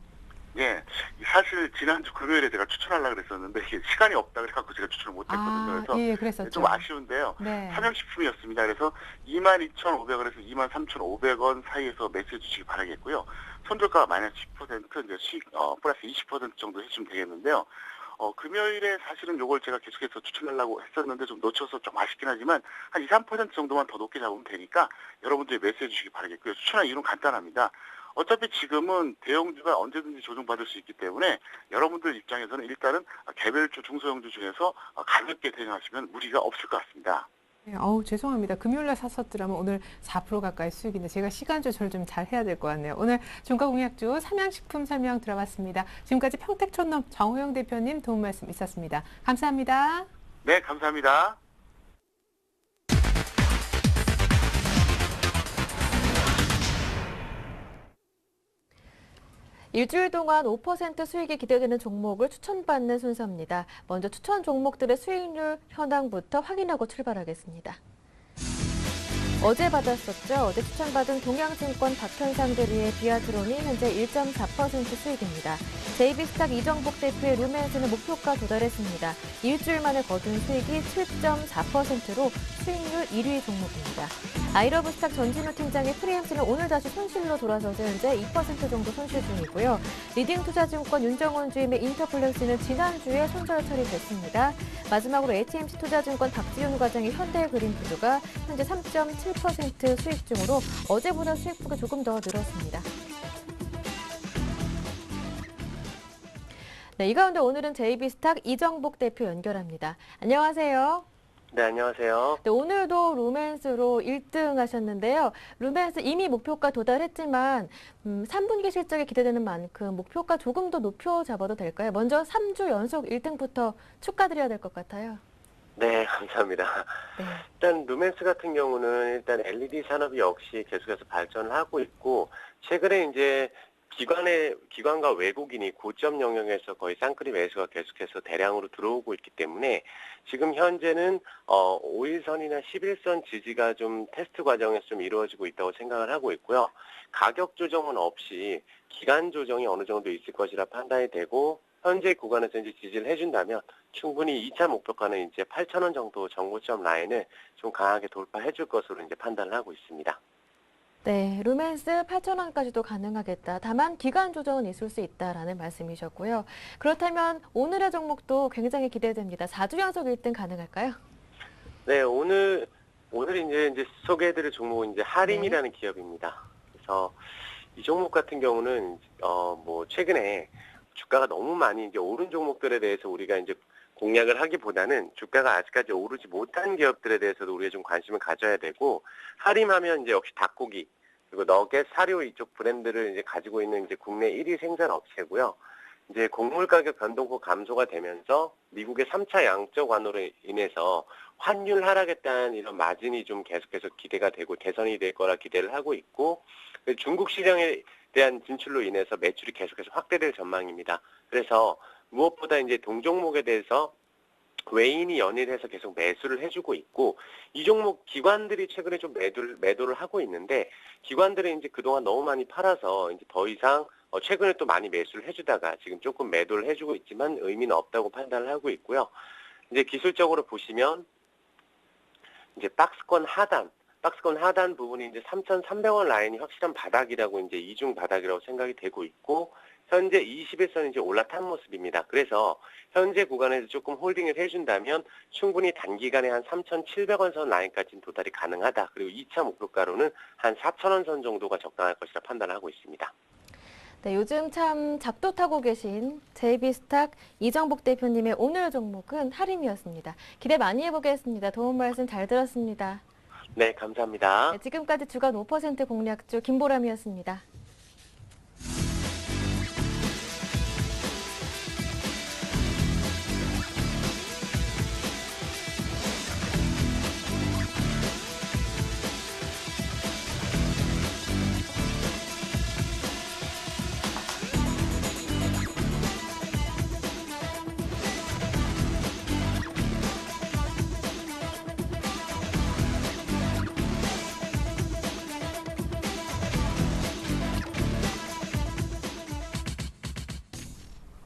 예, 사실 지난주 금요일에 제가 추천하려고 그랬었는데 이게 시간이 없다 그래갖고 제가 추천을 못했거든요. 그래서 예, 그랬었죠. 좀 아쉬운데요. 네. 삼양식품이었습니다. 그래서 22,500원에서 23,500원 사이에서 매수해 주시기 바라겠고요. 손절가 마이너스 10% 이제 플러스 20% 정도 해주시면 되겠는데요. 금요일에 사실은 요걸 제가 계속해서 추천하려고 했었는데 좀 놓쳐서 좀 아쉽긴 하지만 한 2, 3% 정도만 더 높게 잡으면 되니까 여러분들이 매수해 주시기 바라겠고요. 추천한 이유는 간단합니다. 어차피 지금은 대형주가 언제든지 조정받을 수 있기 때문에 여러분들 입장에서는 일단은 개별주, 중소형주 중에서 가볍게 대응하시면 무리가 없을 것 같습니다. 네, 죄송합니다. 금요일날 샀었더라면 오늘 4% 가까이 수익인데 제가 시간 조절 좀 잘 해야 될 것 같네요. 오늘 종가 공략주 삼양식품 설명 들어봤습니다. 지금까지 평택촌놈 정호영 대표님 도움 말씀 있었습니다. 감사합니다. 네, 감사합니다. 일주일 동안 5% 수익이 기대되는 종목을 추천받는 순서입니다. 먼저 추천 종목들의 수익률 현황부터 확인하고 출발하겠습니다. 어제 받았었죠. 어제 추천받은 동양증권 박현상 대리의 비아트론이 현재 1.4% 수익입니다. JB스탁 이정복 대표의 루멘스는 목표가 도달했습니다. 일주일 만에 거둔 수익이 7.4%로 수익률 1위 종목입니다. 아이러브스탁 전진우 팀장의 프리엠스는 오늘 다시 손실로 돌아서서 현재 2% 정도 손실 중이고요. 리딩투자증권 윤정원 주임의 인터플렉스는 지난주에 손절 처리됐습니다. 마지막으로 HMC 투자증권 박지훈 과장의 현대그린푸드가 현재 3.7% 수익 중으로 어제보다 수익폭이 조금 더 늘었습니다. 네, 이 가운데 오늘은 JB스탁 이정복 대표 연결합니다. 안녕하세요. 네, 안녕하세요. 네, 오늘도 루멘스로 1등 하셨는데요. 루멘스 이미 목표가 도달했지만 3분기 실적이 기대되는 만큼 목표가 조금 더 높여 잡아도 될까요? 먼저 3주 연속 1등부터 축하드려야 될 것 같아요. 네, 감사합니다. 네. 일단 루멘스 같은 경우는 일단 LED 산업이 역시 계속해서 발전을 하고 있고 최근에 이제 기관과 외국인이 고점 영역에서 거의 쌍끌이 매수가 계속해서 대량으로 들어오고 있기 때문에 지금 현재는 5일선이나 11선 지지가 좀 테스트 과정에서 좀 이루어지고 있다고 생각을 하고 있고요. 가격 조정은 없이 기간 조정이 어느 정도 있을 것이라 판단이 되고 현재 구간에서 이제 지지를 해준다면 충분히 2차 목표가는 이제 8,000원 정도 정고점 라인을 좀 강하게 돌파해 줄 것으로 이제 판단을 하고 있습니다. 네, 루멘스 8,000원까지도 가능하겠다. 다만 기간 조정은 있을 수 있다라는 말씀이셨고요. 그렇다면 오늘의 종목도 굉장히 기대됩니다. 4주 연속 1등 가능할까요? 네, 오늘 이제 소개해드릴 종목은 이제 하림이라는 기업입니다. 그래서 이 종목 같은 경우는 뭐 최근에 주가가 너무 많이 이제 오른 종목들에 대해서 우리가 이제 공략을 하기보다는 주가가 아직까지 오르지 못한 기업들에 대해서도 우리가 좀 관심을 가져야 되고 하림하면 이제 역시 닭고기 그리고 너겟, 사료 이쪽 브랜드를 이제 가지고 있는 이제 국내 1위 생산 업체고요. 이제 곡물 가격 변동폭 감소가 되면서 미국의 3차 양적 완화로 인해서 환율 하락에 따른 이런 마진이 좀 계속해서 기대가 되고 개선이 될 거라 기대를 하고 있고 중국 시장에 대한 진출로 인해서 매출이 계속해서 확대될 전망입니다. 그래서 무엇보다 이제 동종목에 대해서 외인이 연일해서 계속 매수를 해주고 있고 이 종목 기관들이 최근에 좀 매도를 하고 있는데 기관들이 이제 그동안 너무 많이 팔아서 이제 더 이상 최근에 또 많이 매수를 해주다가 지금 조금 매도를 해주고 있지만 의미는 없다고 판단을 하고 있고요. 이제 기술적으로 보시면 이제 박스권 하단 부분이 이제 3,300원 라인이 확실한 바닥이라고 이제 이중 바닥이라고 생각이 되고 있고 현재 21선이 이제 올라탄 모습입니다. 그래서 현재 구간에서 조금 홀딩을 해준다면 충분히 단기간에 한 3,700원 선 라인까지는 도달이 가능하다. 그리고 2차 목표가로는 한 4,000원 선 정도가 적당할 것이라 판단을 하고 있습니다. 네, 요즘 참 작두 타고 계신 JB스탁 이정복 대표님의 오늘 종목은 할인이었습니다. 기대 많이 해보겠습니다. 도움 말씀 잘 들었습니다. 네, 감사합니다. 네, 지금까지 주간 5% 공략주 김보람이었습니다.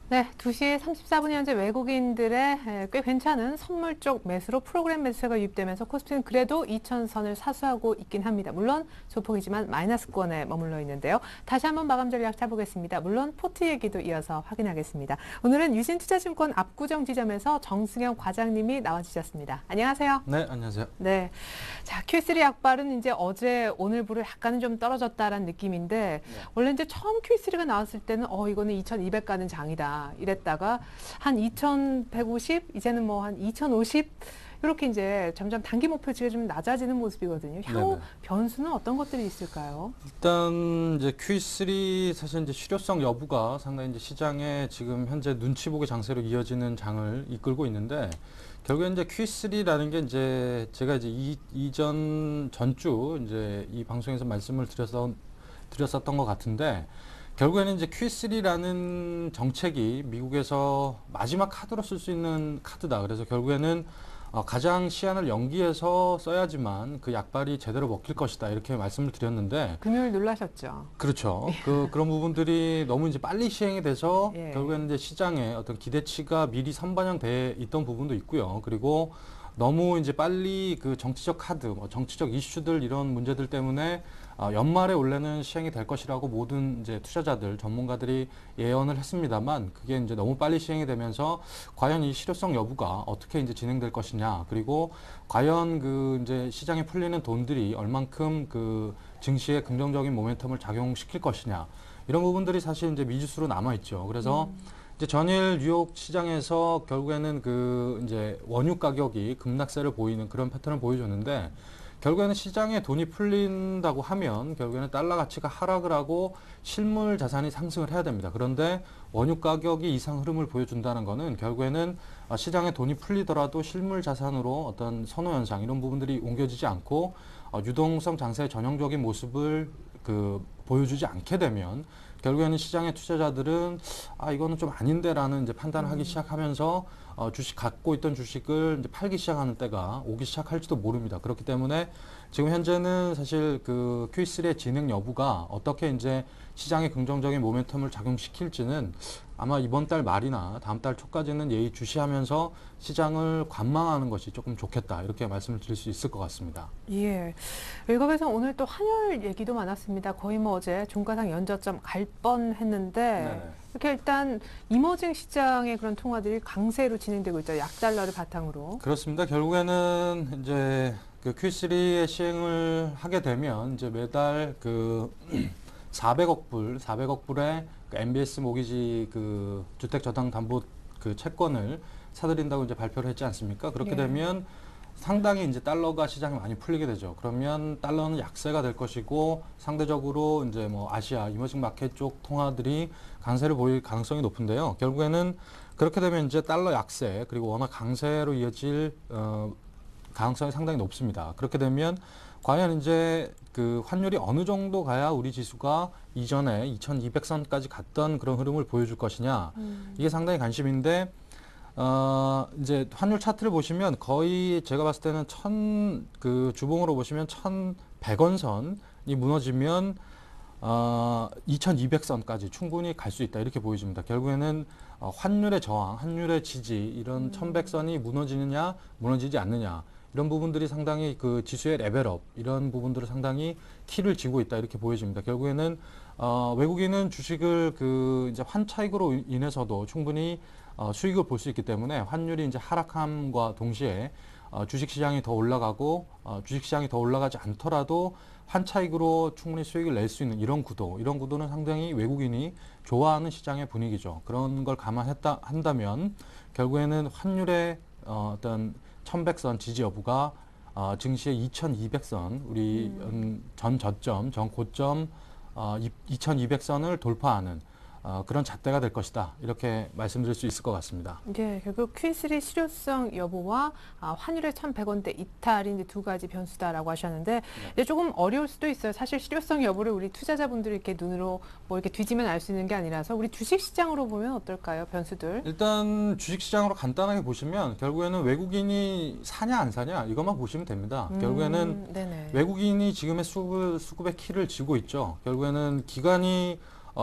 네, 2시 34분 현재 외국인들의 꽤 괜찮은 선물 쪽 매수로 프로그램 매수세가 유입되면서 코스피는 그래도 2,000선을 사수하고 있긴 합니다. 물론 소폭이지만 마이너스권에 머물러 있는데요. 다시 한번 마감 전략 짜보겠습니다. 물론 포트 얘기도 이어서 확인하겠습니다. 오늘은 유진투자증권 압구정 지점에서 정승영 과장님이 나와주셨습니다. 안녕하세요. 네, 안녕하세요. 네, 자 Q3 약발은 이제 어제 오늘부로 약간은 좀 떨어졌다라는 느낌인데 원래 이제 처음 Q3가 나왔을 때는 이거는 2,200 가는 장이다 이랬다가 한 2,150 이제는 뭐 한 2,050 이렇게 이제 점점 단기 목표치가 좀 낮아지는 모습이거든요. 향후 네네. 변수는 어떤 것들이 있을까요? 일단 이제 Q3 사실 이제 실효성 여부가 상당히 이제 시장에 지금 현재 눈치 보기 장세로 이어지는 장을 이끌고 있는데 결국에 이제 Q3라는 게 이제 제가 이제 이전 전주 이제 이 방송에서 말씀을 드렸었던 것 같은데 결국에는 이제 Q3라는 정책이 미국에서 마지막 카드로 쓸 수 있는 카드다. 그래서 결국에는 가장 시한을 연기해서 써야지만 그 약발이 제대로 먹힐 것이다. 이렇게 말씀을 드렸는데 금요일 놀라셨죠? 그렇죠. 그런 부분들이 너무 이제 빨리 시행이 돼서 예. 결국에는 이제 시장에 어떤 기대치가 미리 선반영돼 있던 부분도 있고요. 그리고 너무 이제 빨리 그 정치적 카드, 정치적 이슈들 이런 문제들 때문에 연말에 원래는 시행이 될 것이라고 모든 이제 투자자들, 전문가들이 예언을 했습니다만 그게 이제 너무 빨리 시행이 되면서 과연 이 실효성 여부가 어떻게 이제 진행될 것이냐, 그리고 과연 그 이제 시장에 풀리는 돈들이 얼만큼 그 증시에 긍정적인 모멘텀을 작용시킬 것이냐, 이런 부분들이 사실 이제 미지수로 남아 있죠. 그래서 이제 전일 뉴욕 시장에서 결국에는 그 이제 원유 가격이 급락세를 보이는 그런 패턴을 보여줬는데 결국에는 시장에 돈이 풀린다고 하면 결국에는 달러 가치가 하락을 하고 실물 자산이 상승을 해야 됩니다. 그런데 원유 가격이 이상 흐름을 보여준다는 거는 결국에는 시장에 돈이 풀리더라도 실물 자산으로 어떤 선호 현상 이런 부분들이 옮겨지지 않고 유동성 장세의 전형적인 모습을 보여주지 않게 되면 결국에는 시장의 투자자들은 이거는 좀 아닌데라는 이제 판단을 하기 시작하면서 주식 갖고 있던 주식을 이제 팔기 시작하는 때가 오기 시작할지도 모릅니다. 그렇기 때문에 지금 현재는 사실 그 Q3의 진행 여부가 어떻게 이제 시장의 긍정적인 모멘텀을 작용시킬지는 아마 이번 달 말이나 다음 달 초까지는 예의주시하면서 시장을 관망하는 것이 조금 좋겠다, 이렇게 말씀을 드릴 수 있을 것 같습니다. 예. 외국에서 오늘 또 환율 얘기도 많았습니다. 거의 뭐 어제 종가상 연저점 갈 뻔했는데 네네. 이렇게 일단 이머징 시장의 그런 통화들이 강세로 진행되고 있죠. 약달러를 바탕으로. 그렇습니다. 결국에는 이제 그 Q3의 시행을 하게 되면 이제 매달 그 400억 불의 그 MBS 모기지 그 주택저당담보 그 채권을 사들인다고 이제 발표를 했지 않습니까? 그렇게 네. 되면 상당히 이제 달러가 시장에 많이 풀리게 되죠. 그러면 달러는 약세가 될 것이고 상대적으로 이제 뭐 아시아 이머징 마켓 쪽 통화들이 강세를 보일 가능성이 높은데요. 결국에는 그렇게 되면 이제 달러 약세 그리고 워낙 강세로 이어질 가능성이 상당히 높습니다. 그렇게 되면 과연 이제 그 환율이 어느 정도 가야 우리 지수가 이전에 2200선까지 갔던 그런 흐름을 보여줄 것이냐, 이게 상당히 관심인데 이제 환율 차트를 보시면 거의 제가 봤을 때는 그 주봉으로 보시면 1100원선이 무너지면 2200선까지 충분히 갈 수 있다, 이렇게 보여집니다. 결국에는 환율의 저항, 환율의 지지, 이런 1100선이 무너지느냐 무너지지 않느냐, 이런 부분들이 상당히 그 지수의 레벨업, 이런 부분들을 상당히 키를 쥐고 있다, 이렇게 보여집니다. 결국에는 외국인은 주식을 그 이제 환 차익으로 인해서도 충분히 수익을 볼 수 있기 때문에 환율이 이제 하락함과 동시에 주식시장이 더 올라가고 주식시장이 더 올라가지 않더라도 환차익으로 충분히 수익을 낼 수 있는 이런 구도는 상당히 외국인이 좋아하는 시장의 분위기죠. 그런 걸 한다면 결국에는 환율의 어떤 1100선 지지 여부가 증시의 2200선, 우리 전 저점, 전 고점 2200선을 돌파하는 그런 잣대가 될 것이다. 이렇게 말씀드릴 수 있을 것 같습니다. 네, 결국 Q3 실효성 여부와 환율의 1,100원대 이탈이 이제 두 가지 변수다라고 하셨는데 이제 조금 어려울 수도 있어요. 사실 실효성 여부를 우리 투자자분들이 이렇게 눈으로 뭐 이렇게 뒤지면 알 수 있는 게 아니라서 우리 주식 시장으로 보면 어떨까요, 변수들? 일단 주식 시장으로 간단하게 보시면 결국에는 외국인이 사냐 안 사냐 이것만 보시면 됩니다. 결국에는 네네. 외국인이 지금의 수급의 키를 쥐고 있죠. 결국에는 기관이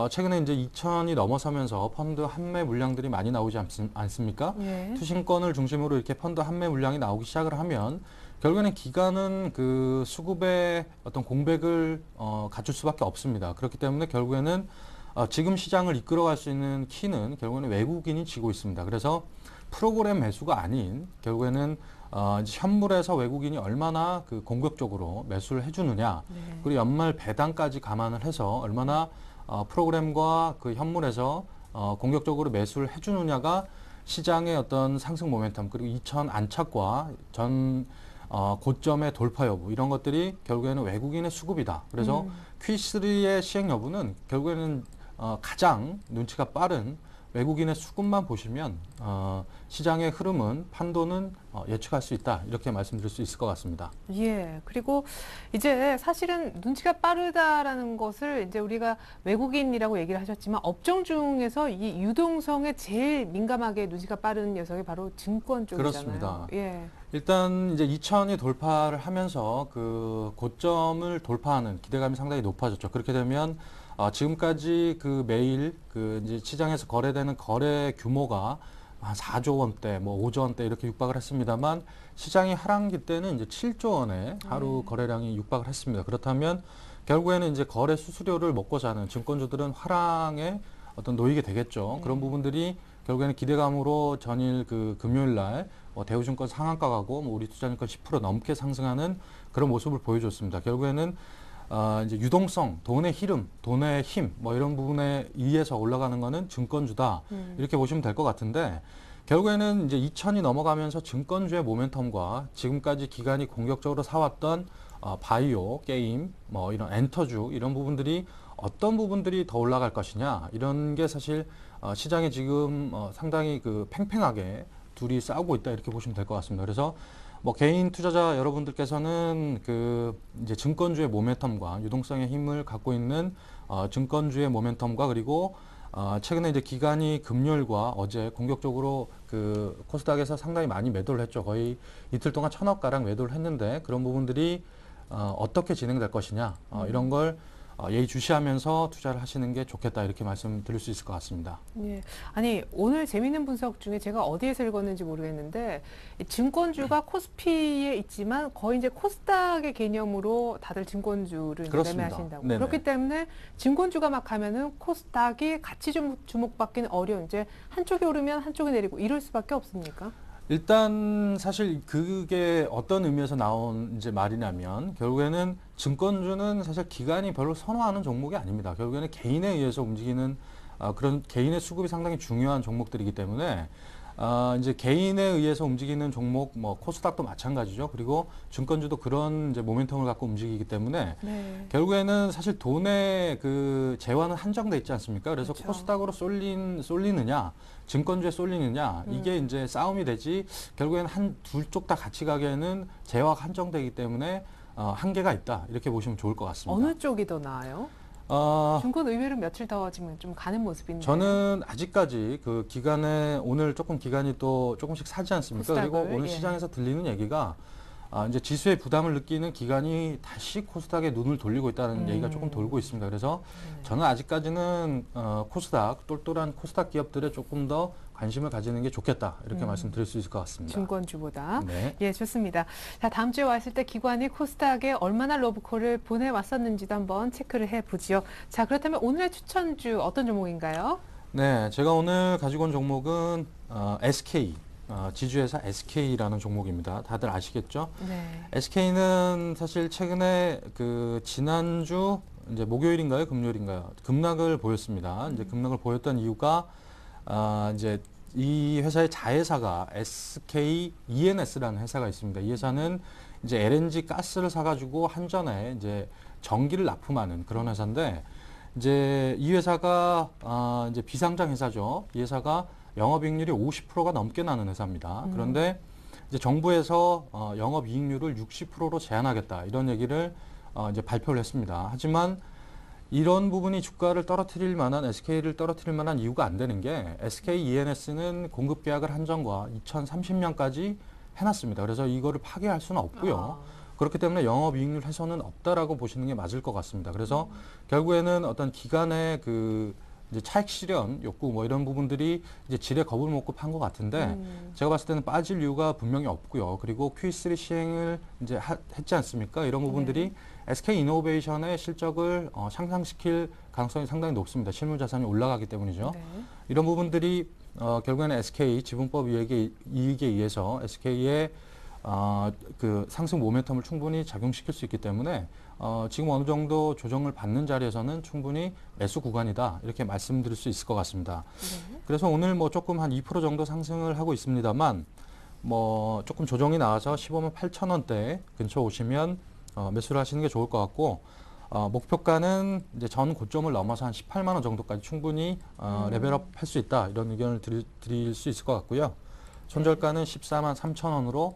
최근에 이제 2천이 넘어서면서 펀드 환매 물량들이 많이 나오지 않습니까? 예. 투신권을 중심으로 이렇게 펀드 환매 물량이 나오기 시작을 하면 결국에는 기관은 그 수급의 어떤 공백을 갖출 수밖에 없습니다. 그렇기 때문에 결국에는 지금 시장을 이끌어갈 수 있는 키는 결국에는 외국인이 쥐고 있습니다. 그래서 프로그램 매수가 아닌 결국에는 이제 현물에서 외국인이 얼마나 그 공격적으로 매수를 해주느냐, 네. 그리고 연말 배당까지 감안을 해서 얼마나 프로그램과 그 현물에서 공격적으로 매수를 해주느냐가 시장의 어떤 상승 모멘텀, 그리고 2천 안착과 전 고점의 돌파 여부, 이런 것들이 결국에는 외국인의 수급이다. 그래서 Q3의 시행 여부는 결국에는 가장 눈치가 빠른 외국인의 수급만 보시면 시장의 흐름은, 판도는 예측할 수 있다. 이렇게 말씀드릴 수 있을 것 같습니다. 예. 그리고 이제 사실은 눈치가 빠르다라는 것을 이제 우리가 외국인이라고 얘기를 하셨지만 업종 중에서 이 유동성에 제일 민감하게 눈치가 빠른 녀석이 바로 증권 쪽이잖아요. 그렇습니다. 예. 일단 이제 2천이 돌파를 하면서 그 고점을 돌파하는 기대감이 상당히 높아졌죠. 그렇게 되면 지금까지 그 매일 그 이제 시장에서 거래되는 거래 규모가 한 4조 원대, 뭐 5조 원대 이렇게 육박을 했습니다만, 시장이 하반기 때는 이제 7조 원의 하루 거래량이 육박을 했습니다. 그렇다면 결국에는 이제 거래 수수료를 먹고 사는 증권주들은 화랑에 어떤 놓이게 되겠죠. 그런 부분들이 결국에는 기대감으로 전일 그 금요일 날 대우증권 상한가 가고 우리 투자증권 10% 넘게 상승하는 그런 모습을 보여줬습니다. 결국에는 이제 유동성, 돈의 흐름, 돈의 힘, 뭐 이런 부분에 의해서 올라가는 거는 증권주다. 이렇게 보시면 될 것 같은데, 결국에는 이제 2천이 넘어가면서 증권주의 모멘텀과 지금까지 기관이 공격적으로 사왔던 바이오, 게임, 뭐 이런 엔터주, 이런 부분들이 어떤 부분들이 더 올라갈 것이냐, 이런 게 사실 시장에 지금 상당히 그 팽팽하게 둘이 싸우고 있다. 이렇게 보시면 될 것 같습니다. 그래서 뭐 개인 투자자 여러분들께서는 그 이제 증권주의 모멘텀과 유동성의 힘을 갖고 있는 증권주의 모멘텀과, 그리고 최근에 이제 기관이 금요일과 어제 공격적으로 그 코스닥에서 상당히 많이 매도를 했죠. 거의 이틀 동안 1,000억 가량 매도를 했는데, 그런 부분들이 어떻게 진행될 것이냐, 이런 걸 예의주시하면서 투자를 하시는 게 좋겠다. 이렇게 말씀드릴 수 있을 것 같습니다. 예. 아니, 오늘 재미있는 분석 중에 제가 어디에서 읽었는지 모르겠는데, 이 증권주가 코스피에 있지만 거의 이제 코스닥의 개념으로 다들 증권주를 이제 매매하신다고. 네네. 그렇기 때문에 증권주가 막 가면은 코스닥이 같이 좀 주목받기는 어려운, 이제 한쪽이 오르면 한쪽이 내리고 이럴 수밖에 없습니까? 일단 사실 그게 어떤 의미에서 나온 이제 말이냐면, 결국에는 증권주는 사실 기관이 별로 선호하는 종목이 아닙니다. 결국에는 개인에 의해서 움직이는 그런 개인의 수급이 상당히 중요한 종목들이기 때문에 이제 개인에 의해서 움직이는 종목, 뭐 코스닥도 마찬가지죠. 그리고 증권주도 그런 이제 모멘텀을 갖고 움직이기 때문에 네. 결국에는 사실 돈의 그 재화는 한정돼 있지 않습니까? 그래서 그렇죠. 코스닥으로 쏠리느냐, 증권주에 쏠리느냐, 이게 이제 싸움이 되지, 결국에는 둘 쪽 다 같이 가기에는 재화가 한정되기 때문에 한계가 있다. 이렇게 보시면 좋을 것 같습니다. 어느 쪽이 더 나아요? 증권 의외로 며칠 더 지금 좀 가는 모습인데. 저는 아직까지 그 기간에 오늘 조금 기간이 또 조금씩 사지 않습니까? 코스닥을, 그리고 오늘 예. 시장에서 들리는 얘기가 이제 지수의 부담을 느끼는 기관이 다시 코스닥에 눈을 돌리고 있다는 얘기가 조금 돌고 있습니다. 그래서 저는 아직까지는 코스닥, 똘똘한 코스닥 기업들에 조금 더 관심을 가지는 게 좋겠다. 이렇게 말씀드릴 수 있을 것 같습니다. 증권주보다. 네. 예, 좋습니다. 자, 다음 주에 왔을 때 기관이 코스닥에 얼마나 러브콜을 보내왔었는지도 한번 체크를 해보지요. 자, 그렇다면 오늘의 추천주 어떤 종목인가요? 네, 제가 오늘 가지고 온 종목은 SK, 지주회사 SK라는 종목입니다. 다들 아시겠죠? 네. SK는 사실 최근에 그 지난주 이제 목요일인가요, 금요일인가요? 급락을 보였습니다. 이제 급락을 보였던 이유가 이제 이 회사의 자회사가 SK ENS라는 회사가 있습니다. 이 회사는 이제 LNG 가스를 사가지고 한전에 이제 전기를 납품하는 그런 회사인데, 이제 이 회사가 이제 비상장 회사죠. 이 회사가 영업이익률이 50%가 넘게 나는 회사입니다. 그런데 이제 정부에서 영업이익률을 60%로 제한하겠다 이런 얘기를 이제 발표를 했습니다. 하지만 이런 부분이 주가를 떨어뜨릴 만한, SK를 떨어뜨릴 만한 이유가 안 되는 게, SK ENS는 공급 계약을 한전과 2030년까지 해놨습니다. 그래서 이거를 파기할 수는 없고요. 그렇기 때문에 영업이익률 훼손은 없다라고 보시는 게 맞을 것 같습니다. 그래서 결국에는 어떤 기간의 그 이제 차익 실현 욕구 뭐 이런 부분들이 이제 지레 겁을 먹고 판 것 같은데, 제가 봤을 때는 빠질 이유가 분명히 없고요. 그리고 Q3 시행을 이제 했지 않습니까? 이런 부분들이 SK 이노베이션의 실적을 향상시킬 가능성이 상당히 높습니다. 실물 자산이 올라가기 때문이죠. 네. 이런 부분들이 결국에는 SK 지분법 이익에 의해서 SK의 그 상승 모멘텀을 충분히 작용시킬 수 있기 때문에 지금 어느 정도 조정을 받는 자리에서는 충분히 매수 구간이다 이렇게 말씀드릴 수 있을 것 같습니다. 네. 그래서 오늘 뭐 조금 한 2% 정도 상승을 하고 있습니다만, 뭐 조금 조정이 나와서 15만 8천 원대 근처 오시면 매수를 하시는 게 좋을 것 같고, 목표가는 이제 전 고점을 넘어서 한 18만 원 정도까지 충분히 레벨업 할 수 있다 이런 의견을 드릴 수 있을 것 같고요. 손절가는 14만 3천 원으로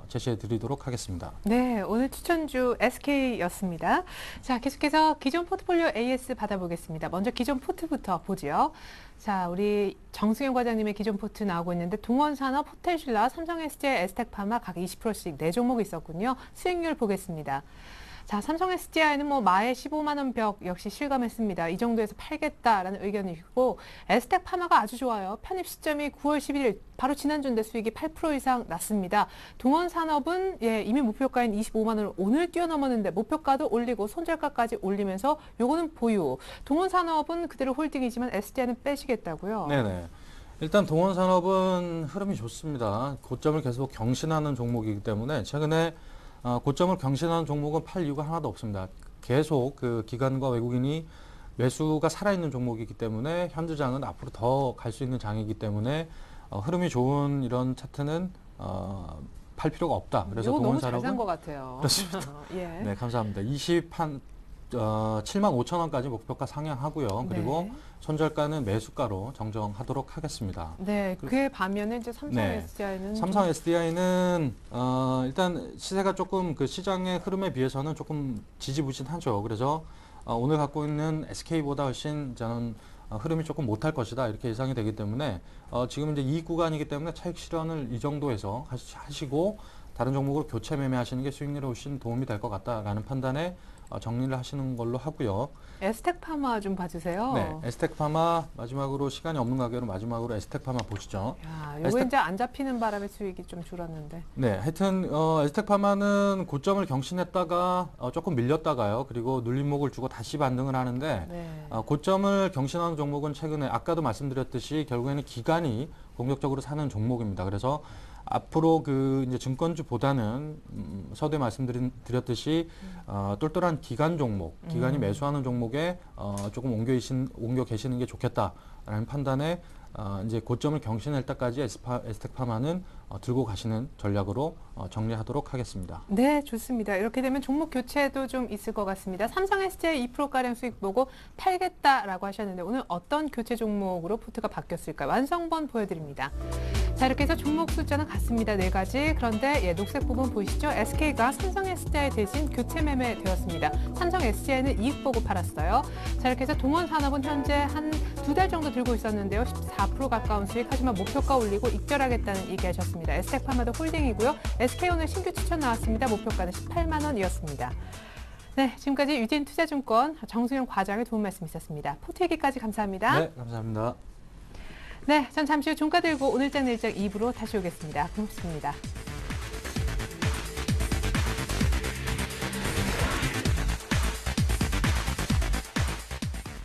제시해 드리도록 하겠습니다. 네, 오늘 추천주 SK였습니다. 자, 계속해서 기존 포트폴리오 AS 받아보겠습니다. 먼저 기존 포트부터 보지요. 자, 우리 정승현 과장님의 기존 포트 나오고 있는데, 동원산업, 호텔신라, 삼성SJ, 에스텍파마 각 20%씩 4종목이 있었군요. 수익률 보겠습니다. 자, 삼성 SDI는 뭐 마의 15만 원 벽 역시 실감했습니다. 이 정도에서 팔겠다라는 의견이고, 에스텍 파마가 아주 좋아요. 편입 시점이 9월 11일, 바로 지난주인데 수익이 8% 이상 났습니다. 동원산업은 이미 목표가인 25만 원을 오늘 뛰어넘었는데 목표가도 올리고 손절가까지 올리면서 요거는 보유. 동원산업은 그대로 홀딩이지만 SDI는 빼시겠다고요? 네네. 일단 동원산업은 흐름이 좋습니다. 고점을 계속 경신하는 종목이기 때문에 최근에 고점을 경신하는 종목은 팔 이유가 하나도 없습니다. 계속 그 기관과 외국인이 매수가 살아있는 종목이기 때문에 현주장은 앞으로 더 갈 수 있는 장이기 때문에 흐름이 좋은 이런 차트는 팔 필요가 없다. 그래서 이거 너무 잘 산 동원산업은 것 같아요. 그렇습니다. 예. 네, 감사합니다. 7만 5천 원까지 목표가 상향하고요. 그리고 네. 손절가는 매수가로 정정하도록 하겠습니다. 네, 그에 반면에 이제 삼성 네. SDI는 삼성 SDI는 일단 시세가 조금 그 시장의 흐름에 비해서는 조금 지지부진하죠. 그래서 오늘 갖고 있는 SK보다 훨씬 저는 흐름이 조금 못할 것이다 이렇게 예상이 되기 때문에 지금 이제 이익 구간이기 때문에 차익 실현을 이 정도에서 하시고 다른 종목으로 교체 매매하시는 게 수익률에 훨씬 도움이 될 것 같다라는 판단에 정리를 하시는 걸로 하고요. 에스텍파마 좀 봐주세요. 네, 에스텍파마 마지막으로 시간이 없는 가게로 마지막으로 에스텍파마 보시죠. 야, 요거 이제 안 잡히는 바람에 수익이 좀 줄었는데. 네, 하여튼 에스텍파마는 고점을 경신했다가 조금 밀렸다가요. 그리고 눌림목을 주고 다시 반등을 하는데 네. 고점을 경신하는 종목은 최근에 아까도 말씀드렸듯이 결국에는 기관이 공격적으로 사는 종목입니다. 그래서 앞으로 그 이제 증권주보다는 서두에 말씀드렸듯이 똘똘한 기관 종목, 기관이 매수하는 종목에 조금 옮겨 계시는 게 좋겠다라는 판단에 이제 고점을 경신할 때까지 에스텍파마는 들고 가시는 전략으로 정리하도록 하겠습니다. 네, 좋습니다. 이렇게 되면 종목 교체도 좀 있을 것 같습니다. 삼성 SDI 2%가량 수익 보고 팔겠다라고 하셨는데 오늘 어떤 교체 종목으로 포트가 바뀌었을까? 완성본 보여드립니다. 자, 이렇게 해서 종목 숫자는 같습니다. 4가지. 그런데 녹색 부분 보이시죠? SK가 삼성 SDI 대신 교체 매매 되었습니다. 삼성 SDI는 이익 보고 팔았어요. 자, 이렇게 해서 동원산업은 현재 한 2달 정도 들고 있었는데요. 14% 가까운 수익. 하지만 목표가 올리고 익절하겠다는 얘기하셨습니다. 에스텍파마도 홀딩이고요. SK 오늘 신규 추천 나왔습니다. 목표가는 18만 원이었습니다. 네, 지금까지 유진투자증권 정승현 과장의 도움 말씀 있었습니다. 포트 얘기까지 감사합니다. 네, 감사합니다. 네, 전 잠시 후 종가 들고 오늘장 내일장 2부로 다시 오겠습니다. 고맙습니다.